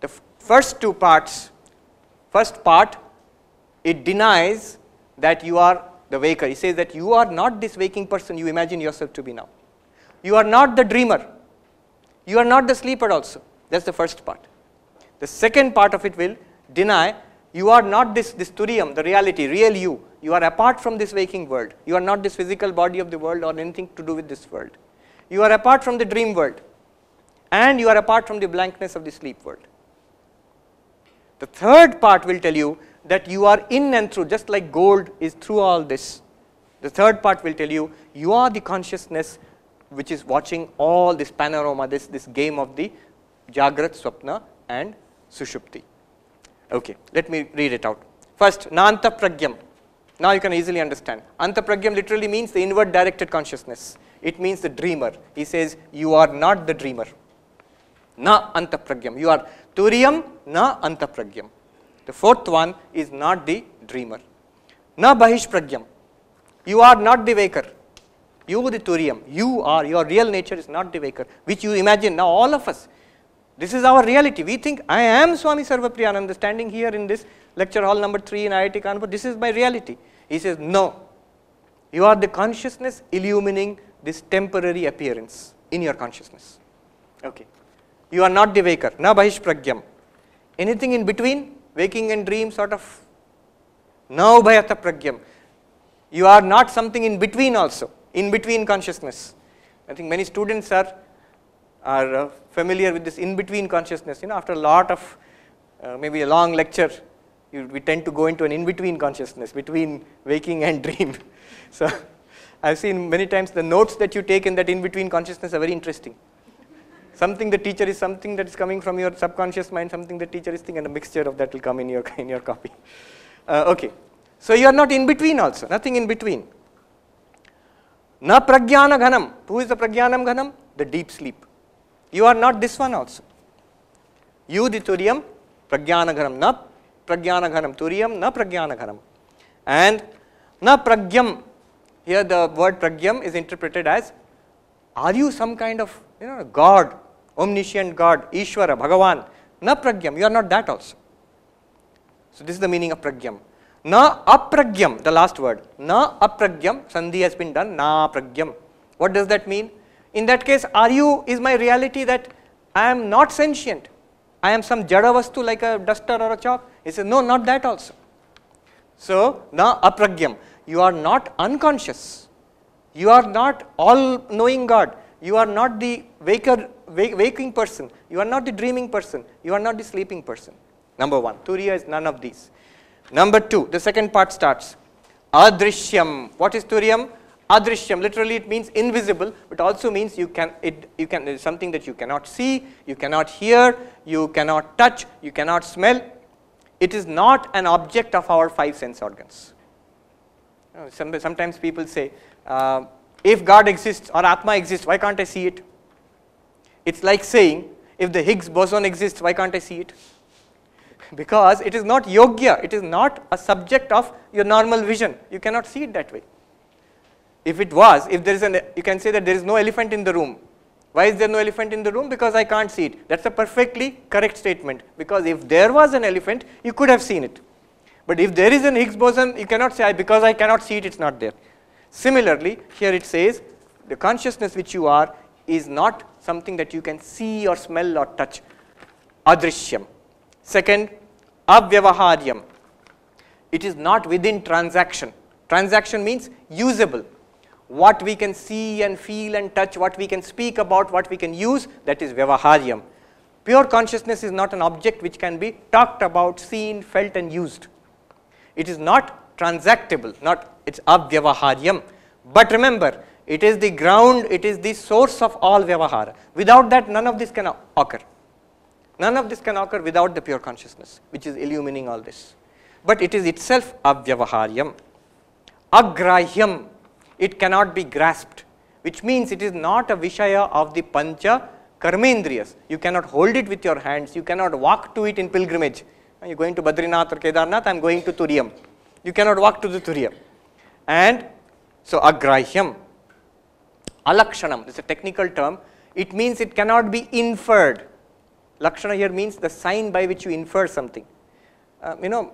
The first two parts, first part, it denies that you are the waker. He says that you are not this waking person you imagine yourself to be now. You are not the dreamer. You are not the sleeper also. That's the first part. The second part of it will deny you are not this turiam, the reality, real you. You are apart from this waking world. You are not this physical body of the world or anything to do with this world. You are apart from the dream world. And you are apart from the blankness of the sleep world. The third part will tell you that you are in and through, just like gold is through all this. The third part will tell you, you are the consciousness which is watching all this panorama, this game of the Jagrat, Swapna and Sushupti. Okay, let me read it out. First, na antapragyam. Now you can easily understand. Antapragyam literally means the inward directed consciousness. It means the dreamer. He says, you are not the dreamer. Na antapragyam. You are turiyam, na antapragyam. The fourth one is not the dreamer. Na bahishpragyam. You are not the waker. You the turiyam. You are, your real nature is not the waker, which you imagine. Now all of us, this is our reality. We think, I am Swami Sarvapriyananda standing here in this lecture hall number 3 in IIT Kanpur. This is my reality. He says, no. You are the consciousness illumining this temporary appearance in your consciousness. Okay. You are not the waker. Na bahishpragyam. Anything in between, waking and dream sort of. Na ubhayata pragyam. You are not something in between also, in between consciousness. I think many students are familiar with this in between consciousness. You know, after a lot of maybe a long lecture, we tend to go into an in between consciousness between waking and dream. So I've seen many times the notes that you take in that in between consciousness are very interesting. Something the teacher is something that is coming from your subconscious mind, something the teacher is thinking, and a mixture of that will come in your copy. Okay. So you are not in between also, nothing in between. Na pragyana ghanam. Who is the pragyanam ghanam? The deep sleep. You are not this one also. You the turiyam, pragyana ghanam. Na pragyana ghanam. Turiyam, na pragyana ghanam. And na pragyam. Here the word pragyam is interpreted as, are you some kind of God, omniscient God, Ishvara, Bhagavan? Na pragyam. You are not that also. So this is the meaning of pragyam. Na apragyam, the last word. Na apragyam, sandhi has been done, na pragyam. What does that mean? In that case, is my reality that I am not sentient? I am some jada vastu like a duster or a chalk? He says, no, not that also. So, na apragyam, you are not unconscious. You are not all-knowing God. You are not the waking person. You are not the dreaming person. You are not the sleeping person. Number one, Turiya is none of these. Number two, the second part starts. Adrishyam. What is Turiyam? Adrishyam. Literally it means invisible, but also means it is something that you cannot see, you cannot hear, you cannot touch, you cannot smell. It is not an object of our 5 sense organs. Sometimes people say, if God exists or Atma exists, why can't I see it? It's like saying, if the Higgs boson exists, why can't I see it? Because it is not yogya, it is not a subject of your normal vision. You cannot see it that way. If it was, if there is you can say that there is no elephant in the room. Why is there no elephant in the room? Because I can't see it. That's a perfectly correct statement. Because if there was an elephant, you could have seen it. But if there is an Higgs boson, you cannot say, because I cannot see it, it's not there. Similarly, here it says, the consciousness which you are is not something that you can see or smell or touch. Adrishyam. Second, avyavaharyam. It is not within transaction. Transaction means usable. What we can see and feel and touch, what we can speak about, what we can use, that is vyavaharyam. Pure consciousness is not an object which can be talked about, seen, felt and used. It is not transactable, it's avyavaharyam. But remember, it is the ground, it is the source of all vyavahara. Without that, none of this can occur. None of this can occur without the pure consciousness, which is illumining all this. But it is itself avyavaharyam. Agrahyam, it cannot be grasped, which means it is not a vishaya of the pancha karmendriyas. You cannot hold it with your hands, you cannot walk to it in pilgrimage. You are going to Badrinath or Kedarnath, I am going to Turiyam. You cannot walk to the Turiyam. And so agrahyam. Alakshanam, this is a technical term. It means it cannot be inferred. Lakshana here means the sign by which you infer something. You know,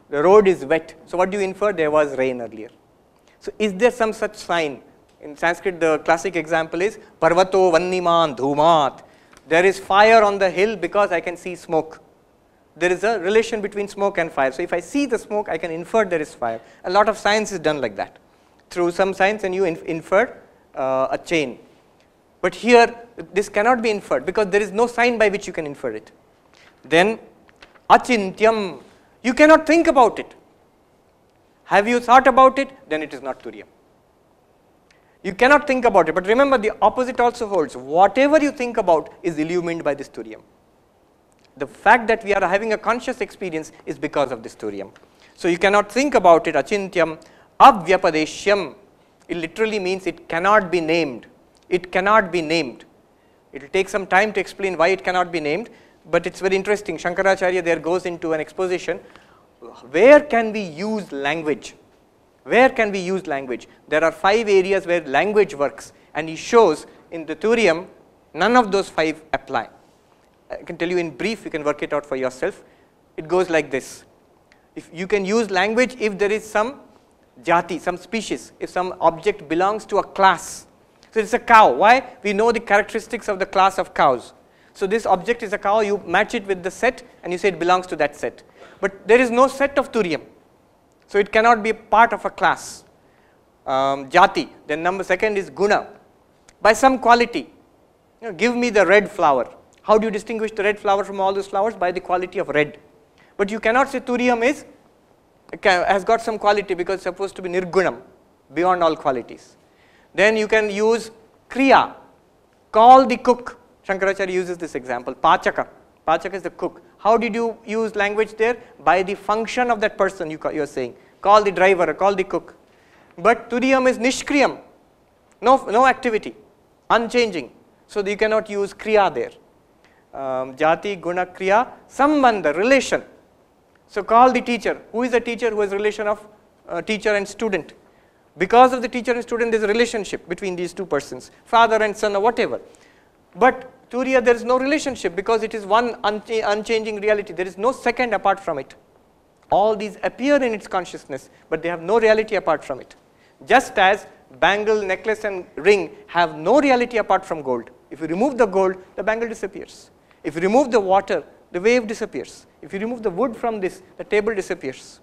the road is wet. So what do you infer? There was rain earlier. So is there some such sign? In Sanskrit, the classic example is Parvato Vanniman Dhumat. There is fire on the hill because I can see smoke. There is a relation between smoke and fire. So if I see the smoke, I can infer there is fire. A lot of science is done like that. Through some science, and you infer a chain. But here, this cannot be inferred because there is no sign by which you can infer it. Then, achintyam, you cannot think about it. Have you thought about it? Then it is not turiyam. You cannot think about it. But remember, the opposite also holds. Whatever you think about is illumined by this turiyam. The fact that we are having a conscious experience is because of this turiyam. So you cannot think about it, achintyam, avyapadeshyam. It literally means it cannot be named. It cannot be named. It will take some time to explain why it cannot be named, but it's very interesting. Shankaracharya there goes into an exposition. Where can we use language? Where can we use language? There are 5 areas where language works, and he shows in the turiyam, none of those 5 apply. I can tell you in brief, you can work it out for yourself. It goes like this. If you can use language if there is some jati, some species, if some object belongs to a class. So it's a cow. Why? We know the characteristics of the class of cows. So this object is a cow, you match it with the set and you say it belongs to that set. But there is no set of turiyam. So it cannot be part of a class. Jati. Then second is guna. By some quality. You know, give me the red flower. How do you distinguish the red flower from all those flowers? By the quality of red. But you cannot say turiyam has got some quality because it's supposed to be nirgunam, beyond all qualities. Then you can use kriya, call the cook. Shankaracharya uses this example, pachaka. Pachaka is the cook. How did you use language there? By the function of that person you are saying. Call the driver, call the cook. But turiyam is nishkriyam, no activity, unchanging. So you cannot use kriya there. Jati, guna, kriya, sambandha, relation. So call the teacher. Who is the teacher? Who is relation of teacher and student? Because of the teacher and student, there is a relationship between these two persons, father and son or whatever. But turiya, there is no relationship because it is one unchanging reality. There is no second apart from it. All these appear in its consciousness, but they have no reality apart from it. Just as bangle, necklace and ring have no reality apart from gold. If you remove the gold, the bangle disappears. If you remove the water, the wave disappears. If you remove the wood from this, the table disappears.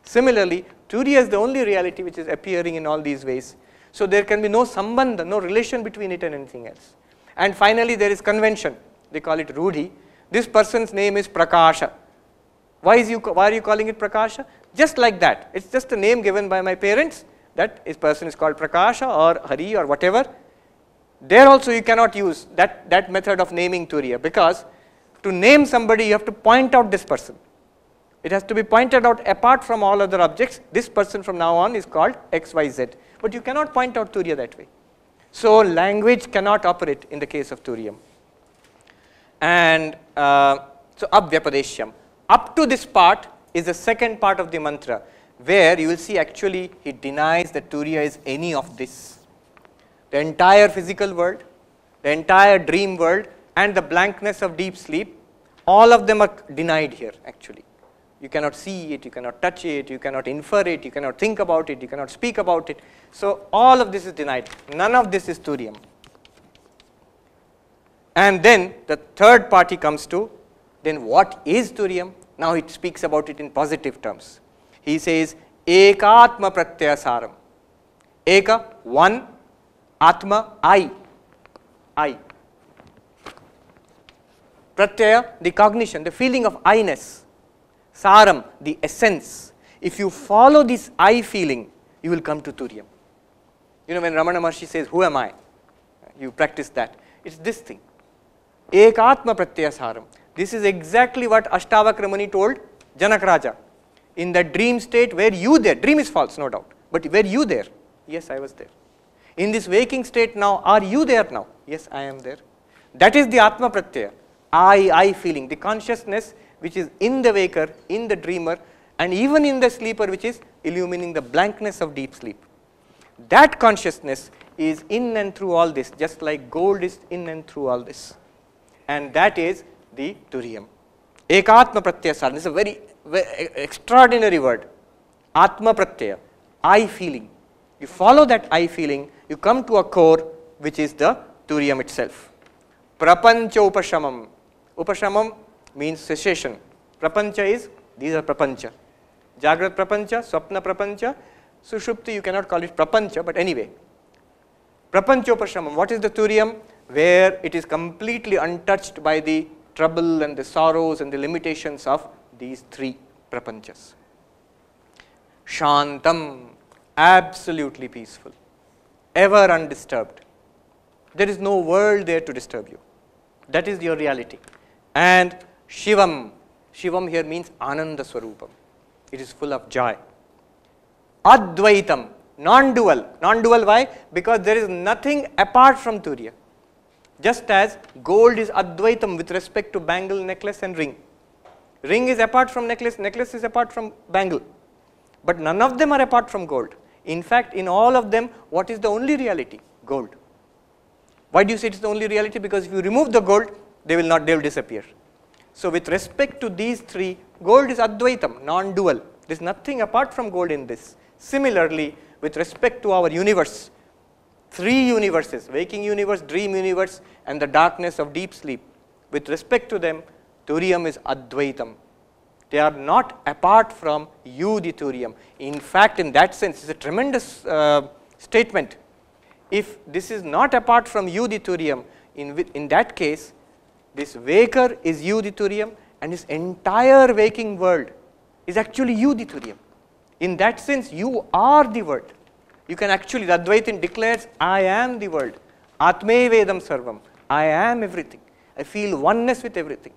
Similarly, turiya is the only reality which is appearing in all these ways. So there can be no sambandha, no relation between it and anything else. And finally, there is convention. They call it rudhi. This person's name is Prakasha. Why are you calling it Prakasha? Just like that. It's just a name given by my parents. That person is called Prakasha or Hari or whatever. There also you cannot use that method of naming turiya, because to name somebody you have to point out this person. It has to be pointed out apart from all other objects. This person from now on is called XYZ. But you cannot point out turiya that way. So language cannot operate in the case of turiyam. And so abhyapadeshyam. Up to this part is the second part of the mantra, where you will see actually he denies that turiya is any of this. The entire physical world, the entire dream world, and the blankness of deep sleep, all of them are denied here actually. You cannot see it, you cannot touch it, you cannot infer it, you cannot think about it, you cannot speak about it. So all of this is denied. None of this is turiyam. And then the third part he comes to, then what is turiyam? Now it speaks about it in positive terms. He says, ekatma pratyaya saram. Eka, one, atma, I. Pratyaya, the cognition, the feeling of I-ness. Saram, the essence. If you follow this I feeling, you will come to turiyam. You know, when Ramana Maharshi says, who am I? You practice that. It's this thing. Ekatma pratyaya saram. This is exactly what Ashtavakra Muni told Janak Raja. In that dream state, were you there? Dream is false, no doubt. But were you there? Yes, I was there. In this waking state now, are you there now? Yes, I am there. That is the Atma Pratyaya. I feeling, the consciousness which is in the waker, in the dreamer, and even in the sleeper, which is illumining the blankness of deep sleep. That consciousness is in and through all this, just like gold is in and through all this. And that is the Turiya. Ekatma pratyaya sadhana is a very extraordinary word. Atma pratyaya, I feeling. You follow that I feeling, you come to a core which is the Turiya itself. Prapancha upashamam. Upashamam means cessation. Prapancha is, these are prapancha. Jagrat prapancha, swapna prapancha, sushupti, you cannot call it prapancha, but anyway. Prapancha upashamam, what is the Turiyam? Where it is completely untouched by the trouble and the sorrows and the limitations of these three prapanchas. Shantam, absolutely peaceful, ever undisturbed. There is no world there to disturb you. That is your reality. And Shivam, Shivam here means Ananda Swarupam. It is full of joy. Advaitam, non-dual. Non-dual why? Because there is nothing apart from Turiya. Just as gold is Advaitam with respect to bangle, necklace and ring. Ring is apart from necklace, necklace is apart from bangle. But none of them are apart from gold. In fact, in all of them, what is the only reality? Gold. Why do you say it is the only reality? Because if you remove the gold, they will disappear. So with respect to these three, gold is Advaitam, non-dual. There is nothing apart from gold in this. Similarly, with respect to our universe, three universes, waking universe, dream universe and the darkness of deep sleep. With respect to them, Turiyam is Advaitam. They are not apart from you, the Turiyam. In fact, in that sense, it's a tremendous statement. If this is not apart from you, the Turiyam, in that case, this waker is you, the Turiyam, and this entire waking world is actually you, the Turiyam. In that sense, you are the world. You can actually, the Advaitin declares, I am the world. Atme Vedam Sarvam. I am everything. I feel oneness with everything.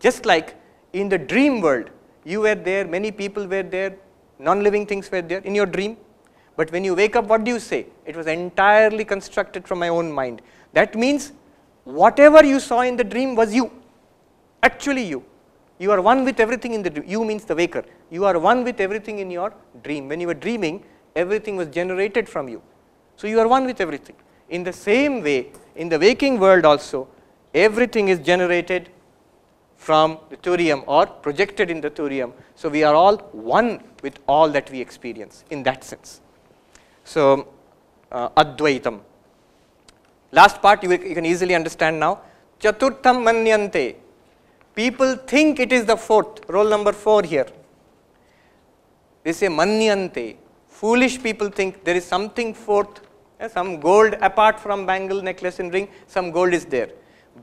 Just like in the dream world, you were there, many people were there, non-living things were there in your dream. But when you wake up, what do you say? It was entirely constructed from my own mind. That means whatever you saw in the dream was you. Actually you. You are one with everything in the dream. You means the waker. You are one with everything in your dream. When you were dreaming, everything was generated from you. So you are one with everything. In the same way, in the waking world also, everything is generated from the Turiyam or projected in the Turiyam. So we are all one with all that we experience in that sense. So Advaitam. Last part you can easily understand now. Chaturtham manyante. People think it is the fourth, roll number 4 here. They say manyante. Foolish people think there is something fourth, some gold apart from bangle, necklace and ring, some gold is there.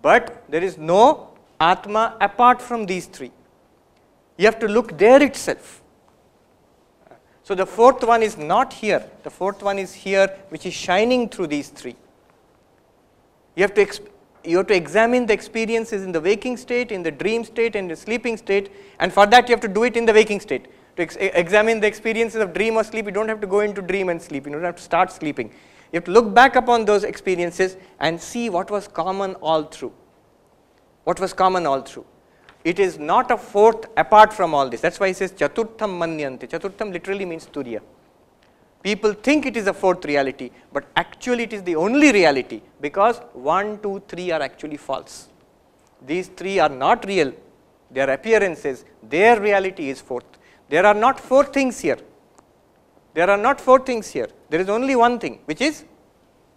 But there is no Atma apart from these three. You have to look there itself. So the fourth one is not here. The fourth one is here, which is shining through these three. You have to examine the experiences in the waking state, in the dream state, and the sleeping state, and for that you have to do it in the waking state. To examine the experiences of dream or sleep, you don't have to go into dream and sleep. You don't have to start sleeping. You have to look back upon those experiences and see what was common all through. What was common all through. It is not a fourth apart from all this. That's why he says Chaturtham manyante. Chaturtham literally means Turiya. People think it is a fourth reality, but actually it is the only reality because 1, 2, 3 are actually false. These three are not real. They are appearances. Their reality is fourth. There are not 4 things here. There are not 4 things here. There is only one thing, which is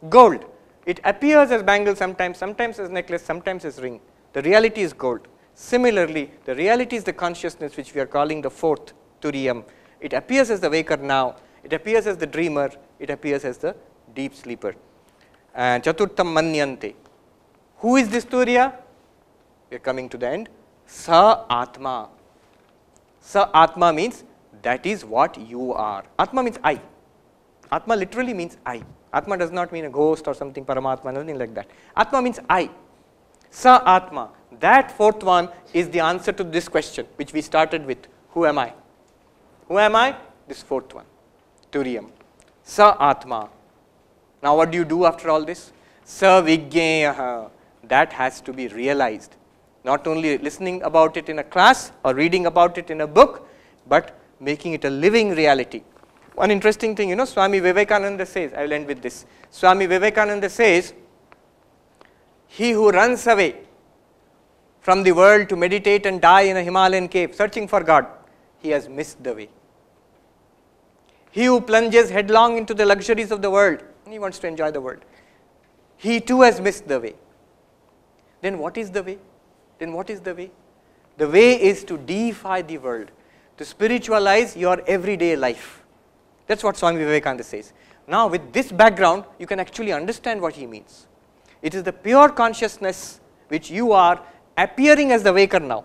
gold. It appears as bangle sometimes, sometimes as necklace, sometimes as ring. The reality is gold. Similarly, the reality is the consciousness which we are calling the fourth Turiyam. It appears as the waker now. It appears as the dreamer. It appears as the deep sleeper. And Chaturtham manyante. Who is this Turiya? We are coming to the end. Sa Atma. Sa Atma means that is what you are. Atma means I. Atma literally means I. Atma does not mean a ghost or something, Paramatma, nothing like that. Atma means I. Sa Atma. That fourth one is the answer to this question which we started with. Who am I? Who am I? This fourth one. Turiyam. Sa Atma. Now what do you do after all this? Sa Vigneyaha. That has to be realized. Not only listening about it in a class or reading about it in a book, but making it a living reality. One interesting thing, Swami Vivekananda says, I will end with this. Swami Vivekananda says, he who runs away from the world to meditate and die in a Himalayan cave, searching for God, he has missed the way. He who plunges headlong into the luxuries of the world, he wants to enjoy the world, he too has missed the way. Then what is the way? Then what is the way? The way is to deify the world, to spiritualize your everyday life. That's what Swami Vivekananda says. Now with this background, you can actually understand what he means. It is the pure consciousness which you are appearing as the waker now.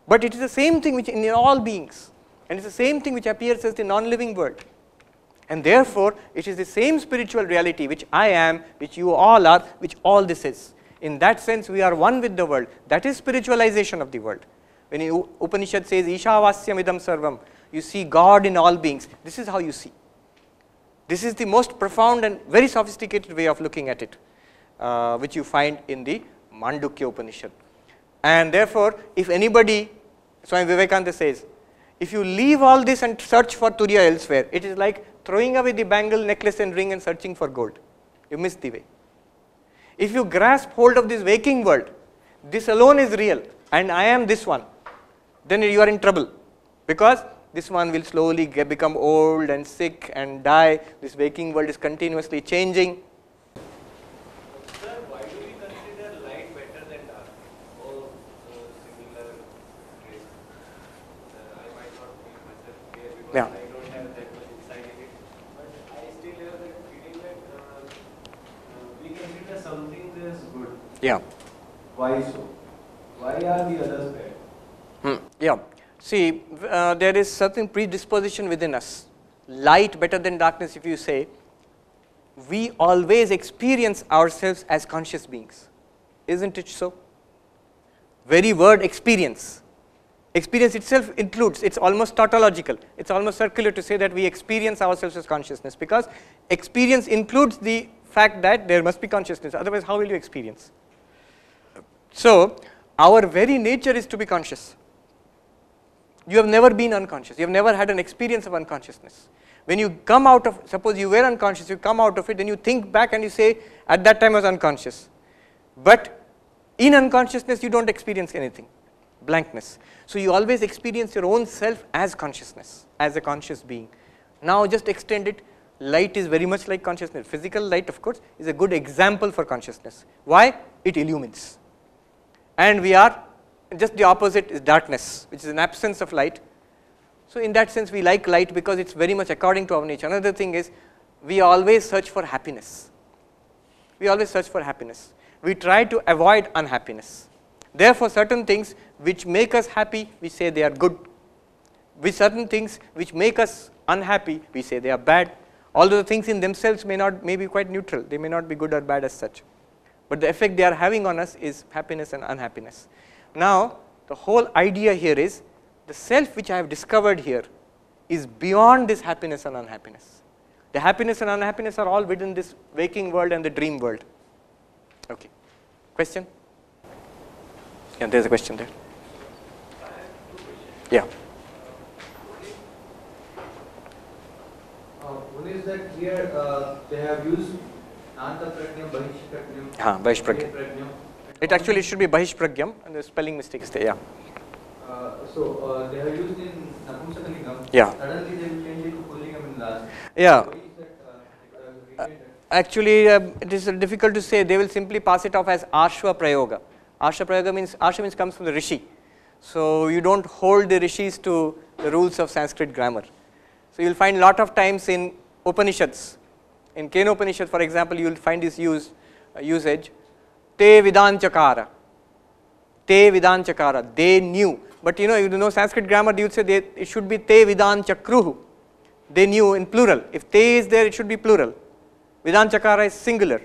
But it is the same thing which in all beings. And it's the same thing which appears as the non-living world. And therefore, it is the same spiritual reality which I am, which you all are, which all this is. In that sense, we are one with the world. That is spiritualization of the world. When Upanishad says, Ishavasyam idam sarvam, you see God in all beings. This is how you see. This is the most profound and very sophisticated way of looking at it, which you find in the Mandukya Upanishad. And therefore, if anybody, Swami Vivekananda says, if you leave all this and search for Turiya elsewhere, it is like throwing away the bangle, necklace and ring and searching for gold. You miss the way. If you grasp hold of this waking world, this alone is real and I am this one, then you are in trouble, because this one will slowly become old and sick and die. This waking world is continuously changing. Sir, why do we consider light better than dark? Or similar traits? I might not be myself clear because Yeah. I don't have that much insight in it. But I still have that feeling that we consider some things as good. Yeah. Why so? Why are the others bad? Yeah. See, there is certain predisposition within us. Light better than darkness, if you say, we always experience ourselves as conscious beings. Isn't it so? Very word experience. Experience itself includes, it's almost tautological. It's almost circular to say that we experience ourselves as consciousness, because experience includes the fact that there must be consciousness. Otherwise, how will you experience? So, our very nature is to be conscious. You have never been unconscious. You have never had an experience of unconsciousness. When you come out of, suppose you were unconscious, you come out of it, then you think back and you say, at that time I was unconscious. But in unconsciousness, you don't experience anything, blankness. So you always experience your own self as consciousness, as a conscious being. Now just extend it. Light is very much like consciousness. Physical light, of course, is a good example for consciousness. Why? It illumines. And we are, just the opposite is darkness, which is an absence of light. So in that sense, we like light because it's very much according to our nature. Another thing is, we always search for happiness. We always search for happiness. We try to avoid unhappiness. Therefore, certain things which make us happy, we say they are good. With certain things which make us unhappy, we say they are bad. Although the things in themselves may be quite neutral. They may not be good or bad as such. But the effect they are having on us is happiness and unhappiness. Now, the whole idea here is, the self which I have discovered here is beyond this happiness and unhappiness. The happiness and unhappiness are all within this waking world and the dream world. Okay. Question? Yeah, there's a question there. Yeah. One is that here they have used Nanta Prajnam, Bahish Prajnam. Bahish Prajnam. It actually should be Bahish Pragyam, and the spelling mistake is there. Yeah. So they have used in Napumsakalingam. Yeah. Suddenly they will change it to Pullingam in last. Yeah. Why is that Actually, it is difficult to say. They will simply pass it off as Ashva Prayoga. Ashva Prayoga means, Ashva means comes from the Rishi. So you don't hold the Rishis to the rules of Sanskrit grammar. So you will find a lot of times in Upanishads. In Kena Upanishad, for example, you will find this usage. Te Vidanchakara. Te Vidanchakara. They knew. But you know Sanskrit grammar, you would say it should be Te Vidanchakruhu. They knew in plural. If Te is there, it should be plural. Vidanchakara is singular.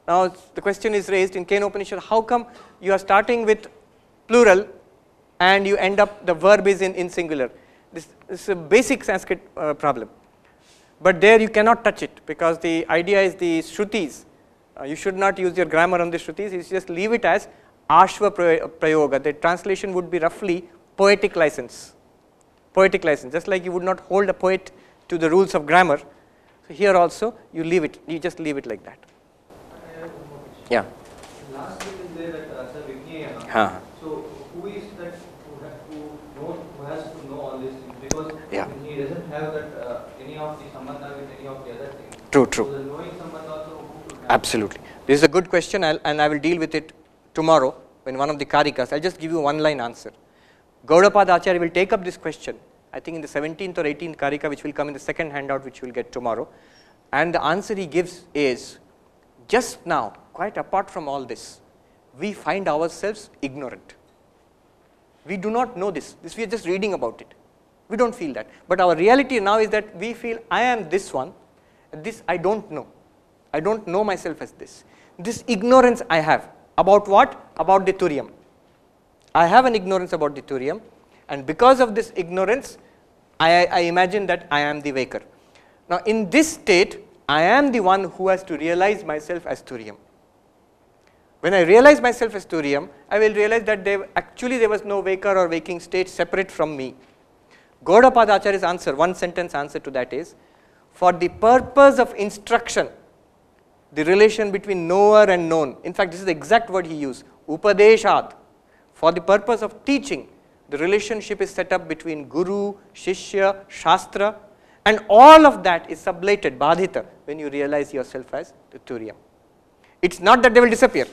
Now the question is raised in Kena Upanishad, how come you are starting with plural and you end up, the verb is in singular? This is a basic Sanskrit problem. But there you cannot touch it, because the idea is the Shrutis. You should not use your grammar on the Shrutis, you just leave it as Ashva Prayoga. The translation would be roughly poetic license. Poetic license, just like you would not hold a poet to the rules of grammar. So here also you leave it, you just leave it like that. I have one more question. Yeah. Last bit is there that Huh. So Yeah. He doesn't have that any of the sambandha with any of the other things. True, true. So the knowing sambandha also who should have? Absolutely. This is a good question, and I will deal with it tomorrow in one of the karikas. I'll just give you one line answer. Gaudapada Acharya will take up this question, I think in the 17th or 18th karika, which will come in the second handout, which you will get tomorrow. And the answer he gives is, just now, quite apart from all this, we find ourselves ignorant. We do not know this. We are just reading about it. We don't feel that. But our reality now is that we feel, I am this one, this I don't know. I don't know myself as this. This ignorance I have. About what? About the Turiya. I have an ignorance about the Turiya, and because of this ignorance, I imagine that I am the waker. Now in this state, I am the one who has to realize myself as Turiya. When I realize myself as Turiya, I will realize that actually there was no waker or waking state separate from me. Gaudapada Acharya's answer, one sentence answer to that is, for the purpose of instruction, the relation between knower and known, in fact this is the exact word he used, Upadeshat, for the purpose of teaching, the relationship is set up between Guru, Shishya, Shastra, and all of that is sublated, badhita, when you realize yourself as the Turiya. It's not that they will disappear.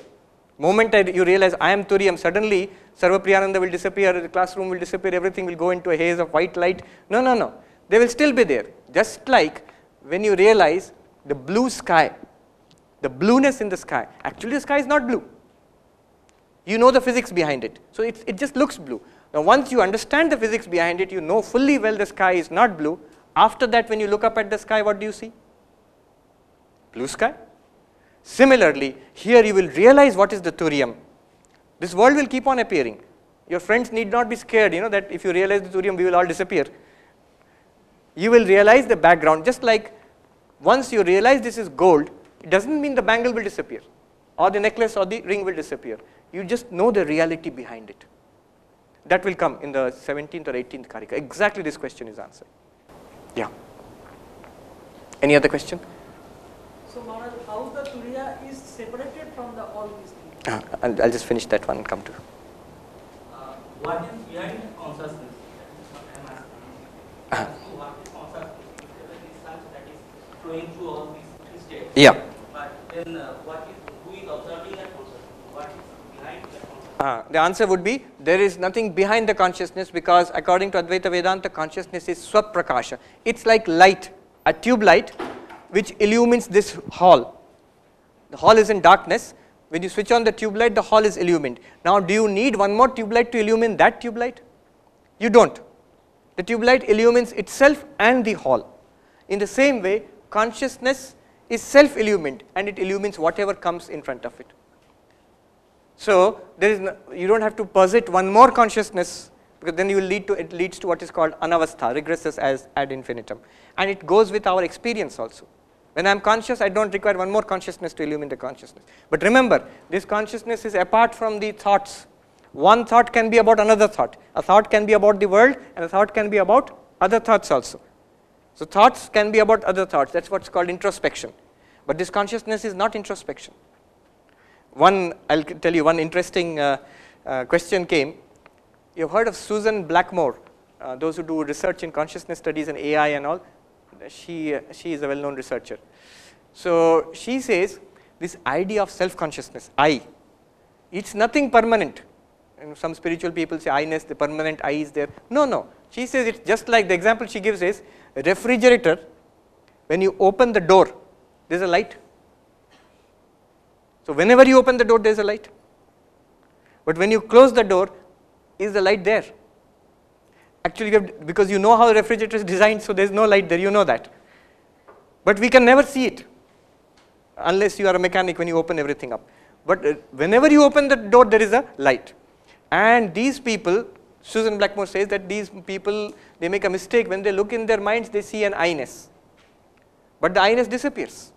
Moment you realize I am Turiya, suddenly Sarvapriyananda will disappear, the classroom will disappear, everything will go into a haze of white light. No, no, no. They will still be there. Just like when you realize the blue sky, the blueness in the sky, actually the sky is not blue. You know the physics behind it. So it just looks blue. Now once you understand the physics behind it, you know fully well the sky is not blue. After that, when you look up at the sky, what do you see? Blue sky. Similarly, here you will realize what is the Turiya. This world will keep on appearing. Your friends need not be scared, that if you realize the Turiya, we will all disappear. You will realize the background, just like once you realize this is gold, it doesn't mean the bangle will disappear, or the necklace or the ring will disappear. You just know the reality behind it. That will come in the 17th or 18th karika. Exactly this question is answered. Yeah. Any other question? So Maharaj, how the Turiya is separated from all these things? I'll just finish that one and come to. What is behind consciousness? That is what I am asking. Asking what is consciousness? Whether it is such that is flowing through all these states. Yeah. But then who is observing that consciousness? What is behind that consciousness? The answer would be, there is nothing behind the consciousness, because according to Advaita Vedanta, consciousness is swaprakasha. It's like light, a tube light which illumines this hall. The hall is in darkness. When you switch on the tube light, the hall is illumined. Now do you need one more tube light to illumine that tube light? You don't. The tube light illumines itself and the hall. In the same way, consciousness is self-illumined, and it illumines whatever comes in front of it. So there is you don't have to posit one more consciousness, because then it leads to what is called anavastha, regresses as ad infinitum, and it goes with our experience also. When I am conscious, I don't require one more consciousness to illumine the consciousness. But remember, this consciousness is apart from the thoughts. One thought can be about another thought. A thought can be about the world, and a thought can be about other thoughts also. So thoughts can be about other thoughts. That's what's called introspection. But this consciousness is not introspection. I'll tell you one interesting question came. You've heard of Susan Blackmore, those who do research in consciousness studies and AI and all. She is a well-known researcher. So she says this idea of self-consciousness, I, it's nothing permanent. And some spiritual people say I-ness, the permanent I is there. No, no. She says it's just like the example she gives is a refrigerator. When you open the door, there's a light. So whenever you open the door, there's a light. But when you close the door, is the light there? Actually, because you know how the refrigerator is designed, so there's no light there, you know that. But we can never see it, unless you are a mechanic when you open everything up. But whenever you open the door, there is a light. And these people, Susan Blackmore says that these people, they make a mistake. When they look in their minds, they see an I-ness. But the I-ness disappears.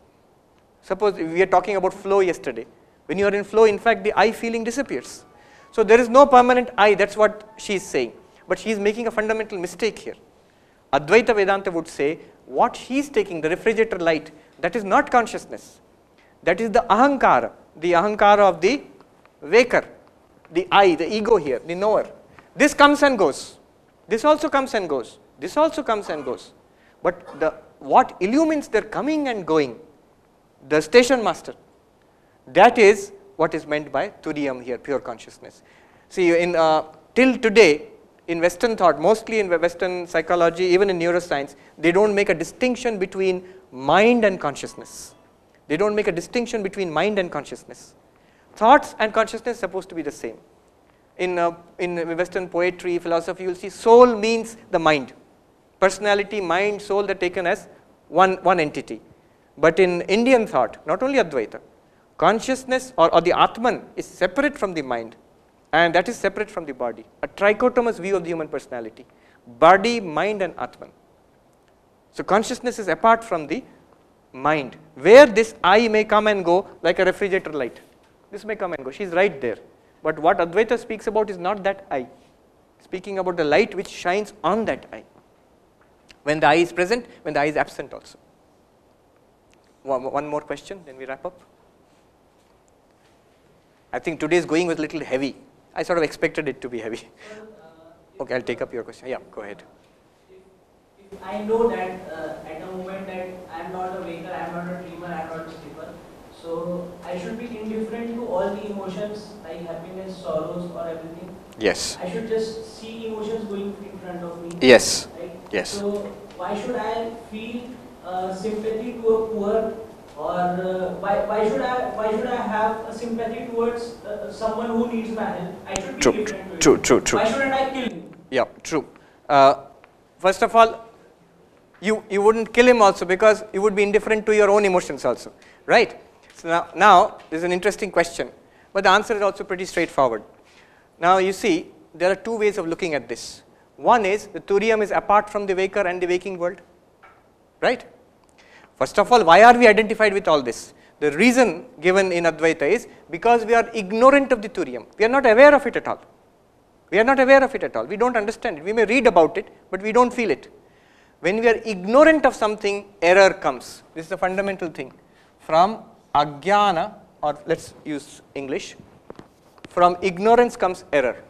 Suppose we are talking about flow yesterday. When you are in flow, in fact, the I feeling disappears. So there is no permanent I, that's what she is saying. But she is making a fundamental mistake here. Advaita Vedanta would say, what she is taking, the refrigerator light, that is not consciousness. That is the ahankara of the waker, the I, the ego here, the knower. This comes and goes. This also comes and goes. This also comes and goes. But what illumines their coming and going, the station master, that is what is meant by Turiyam here, pure consciousness. See, till today, in Western thought, mostly in Western psychology, even in neuroscience, they don't make a distinction between mind and consciousness. They don't make a distinction between mind and consciousness. Thoughts and consciousness are supposed to be the same. In Western poetry, philosophy, you will see soul means the mind. Personality, mind, soul, they're taken as one entity. But in Indian thought, not only Advaita, consciousness or the Atman is separate from the mind, and that is separate from the body. A trichotomous view of the human personality. Body, mind and Atman. So consciousness is apart from the mind, where this I may come and go like a refrigerator light. This may come and go, she is right there. But what Advaita speaks about is not that I. Speaking about the light which shines on that I. When the I is present, when the I is absent also. One more question, then we wrap up. I think today's going was a little heavy. I sort of expected it to be heavy. Okay, I'll take up your question. Yeah, go ahead. If I know that at the moment that I am not a waker, I am not a dreamer, I am not a sleeper, so I should be indifferent to all the emotions like happiness, sorrows or everything. Yes. I should just see emotions going in front of me. Yes. Right? Yes. So why should I feel sympathy to a poor, or why should I have a sympathy towards someone who needs my help? I should be indifferent to it. True. Why shouldn't I kill him? Yeah, true. First of all, you wouldn't kill him also because you would be indifferent to your own emotions also, right? So now this is an interesting question, but the answer is also pretty straightforward. Now you see, there are two ways of looking at this. One is the Turiyam is apart from the waker and the waking world, right? First of all, why are we identified with all this? The reason given in Advaita is because we are ignorant of the Turiyam. We are not aware of it at all. We are not aware of it at all. We don't understand it. We may read about it, but we don't feel it. When we are ignorant of something, error comes. This is the fundamental thing. From ajnana, or let's use English, from ignorance comes error.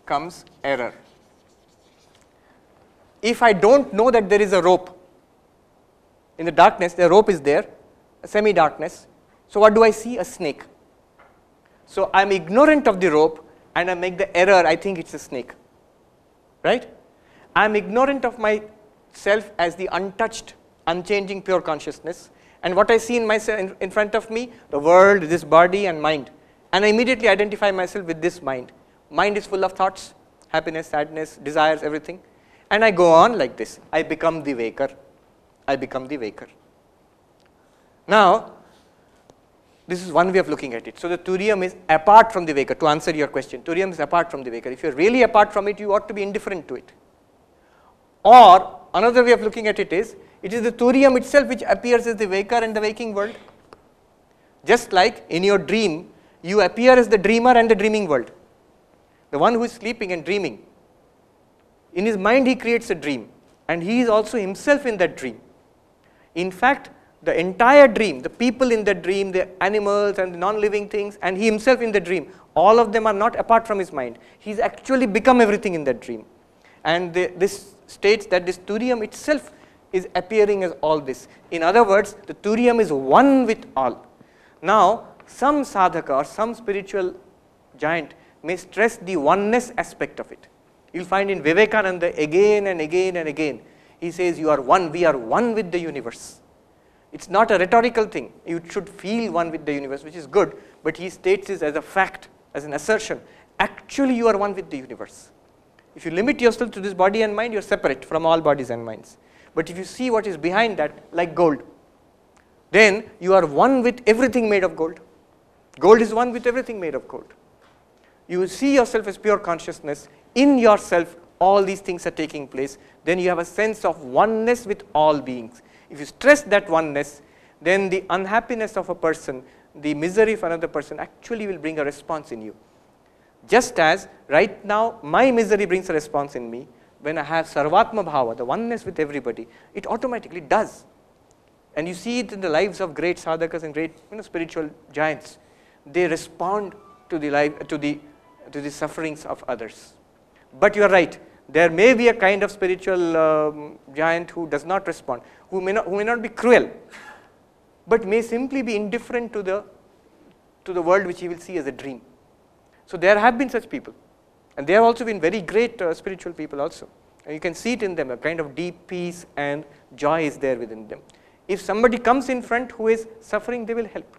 Comes error. If I don't know that there is a rope, in the darkness, the rope is there, a semi-darkness, so what do I see? A snake. So I am ignorant of the rope and I make the error, I think it's a snake, right? I am ignorant of myself as the untouched, unchanging pure consciousness, and what I see in myself in front of me, the world, this body and mind, and I immediately identify myself with this mind. Mind is full of thoughts, happiness, sadness, desires, everything. And I go on like this. I become the waker. I become the waker. Now, this is one way of looking at it. So the Turiyam is apart from the waker. To answer your question, Turiyam is apart from the waker. If you are really apart from it, you ought to be indifferent to it. Or another way of looking at it is the Turiyam itself which appears as the waker and the waking world. Just like in your dream, you appear as the dreamer and the dreaming world. The one who is sleeping and dreaming. In his mind he creates a dream and he is also himself in that dream. In fact, the entire dream, the people in the dream, the animals and the non-living things and he himself in the dream, all of them are not apart from his mind. He's actually become everything in that dream. And this states that this Turiyam itself is appearing as all this. In other words, the Turiyam is one with all. Now, some sadhaka or some spiritual giant may stress the oneness aspect of it. You'll find in Vivekananda again and again and again, he says you are one, we are one with the universe. It's not a rhetorical thing. You should feel one with the universe, which is good, but he states this as a fact, as an assertion. Actually, you are one with the universe. If you limit yourself to this body and mind, you are separate from all bodies and minds. But if you see what is behind that, like gold, then you are one with everything made of gold. Gold is one with everything made of gold. You see yourself as pure consciousness. In yourself, all these things are taking place. Then you have a sense of oneness with all beings. If you stress that oneness, then the unhappiness of a person, the misery of another person actually will bring a response in you. Just as right now my misery brings a response in me, when I have Sarvatma Bhava, the oneness with everybody, it automatically does. And you see it in the lives of great sadhakas and great spiritual giants. They respond to the to the sufferings of others. But you are right, there may be a kind of spiritual giant who does not respond, who may not be cruel, but may simply be indifferent to the world which he will see as a dream. So there have been such people, and they have also been very great spiritual people also. And you can see it in them, a kind of deep peace and joy is there within them. If somebody comes in front who is suffering, they will help.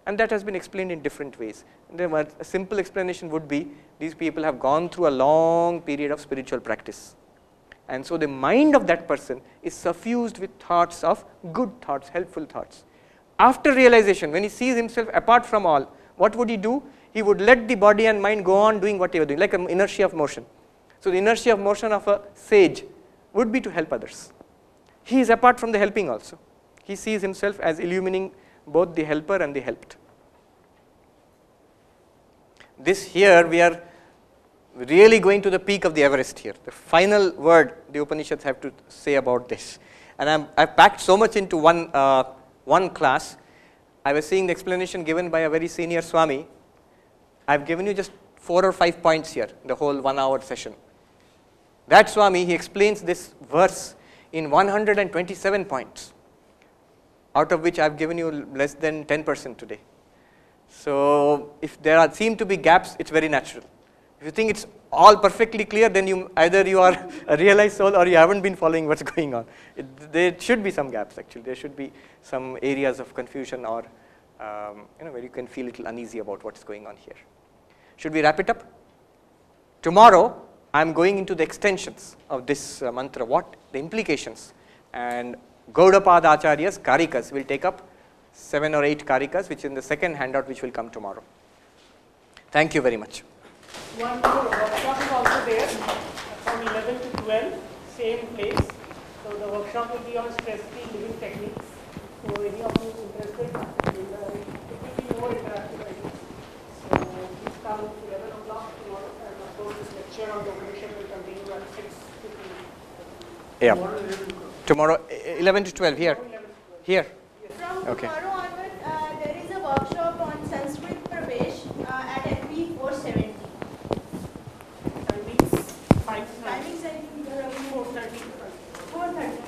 And that has been explained in different ways. And then a simple explanation would be, these people have gone through a long period of spiritual practice. And so the mind of that person is suffused with thoughts of good thoughts, helpful thoughts. After realization, when he sees himself apart from all, what would he do? He would let the body and mind go on doing what they were doing, like an inertia of motion. So the inertia of motion of a sage would be to help others. He is apart from the helping also. He sees himself as illumining both the helper and the helped. This here, we are really going to the peak of the Everest here. The final word the Upanishads have to say about this. And I've packed so much into one class. I was seeing the explanation given by a very senior Swami. I've given you just 4 or 5 points here, the whole 1 hour session. That Swami, he explains this verse in 127 points, out of which I've given you less than 10% today. So if there seem to be gaps, it's very natural. If you think it's all perfectly clear, then either you are a realized soul or you haven't been following what's going on. There should be some gaps actually. There should be some areas of confusion or where you can feel a little uneasy about what's going on here. Should we wrap it up? Tomorrow, I'm going into the extensions of this mantra, what the implications, and Gaudapada Acharya's Karikas will take up 7 or 8 Karikas, which is in the second handout which will come tomorrow. Thank you very much. One more workshop is also there from 11 to 12, same place. So the workshop will be on stress-free living techniques. So any of you interested, it will be more interactive, I think. So please come 11 o'clock tomorrow, and of course this lecture on the Upanishad will continue at 6 to 3. Yeah. Tomorrow 11 to 12 here. Here. From Okay. tomorrow onward, there is a workshop on Sanskrit Pravesh at FB 470. Timings 5 to 9. Timings I think 4:30 to 5. 4:30.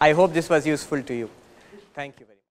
I hope this was useful to you. Thank you very much.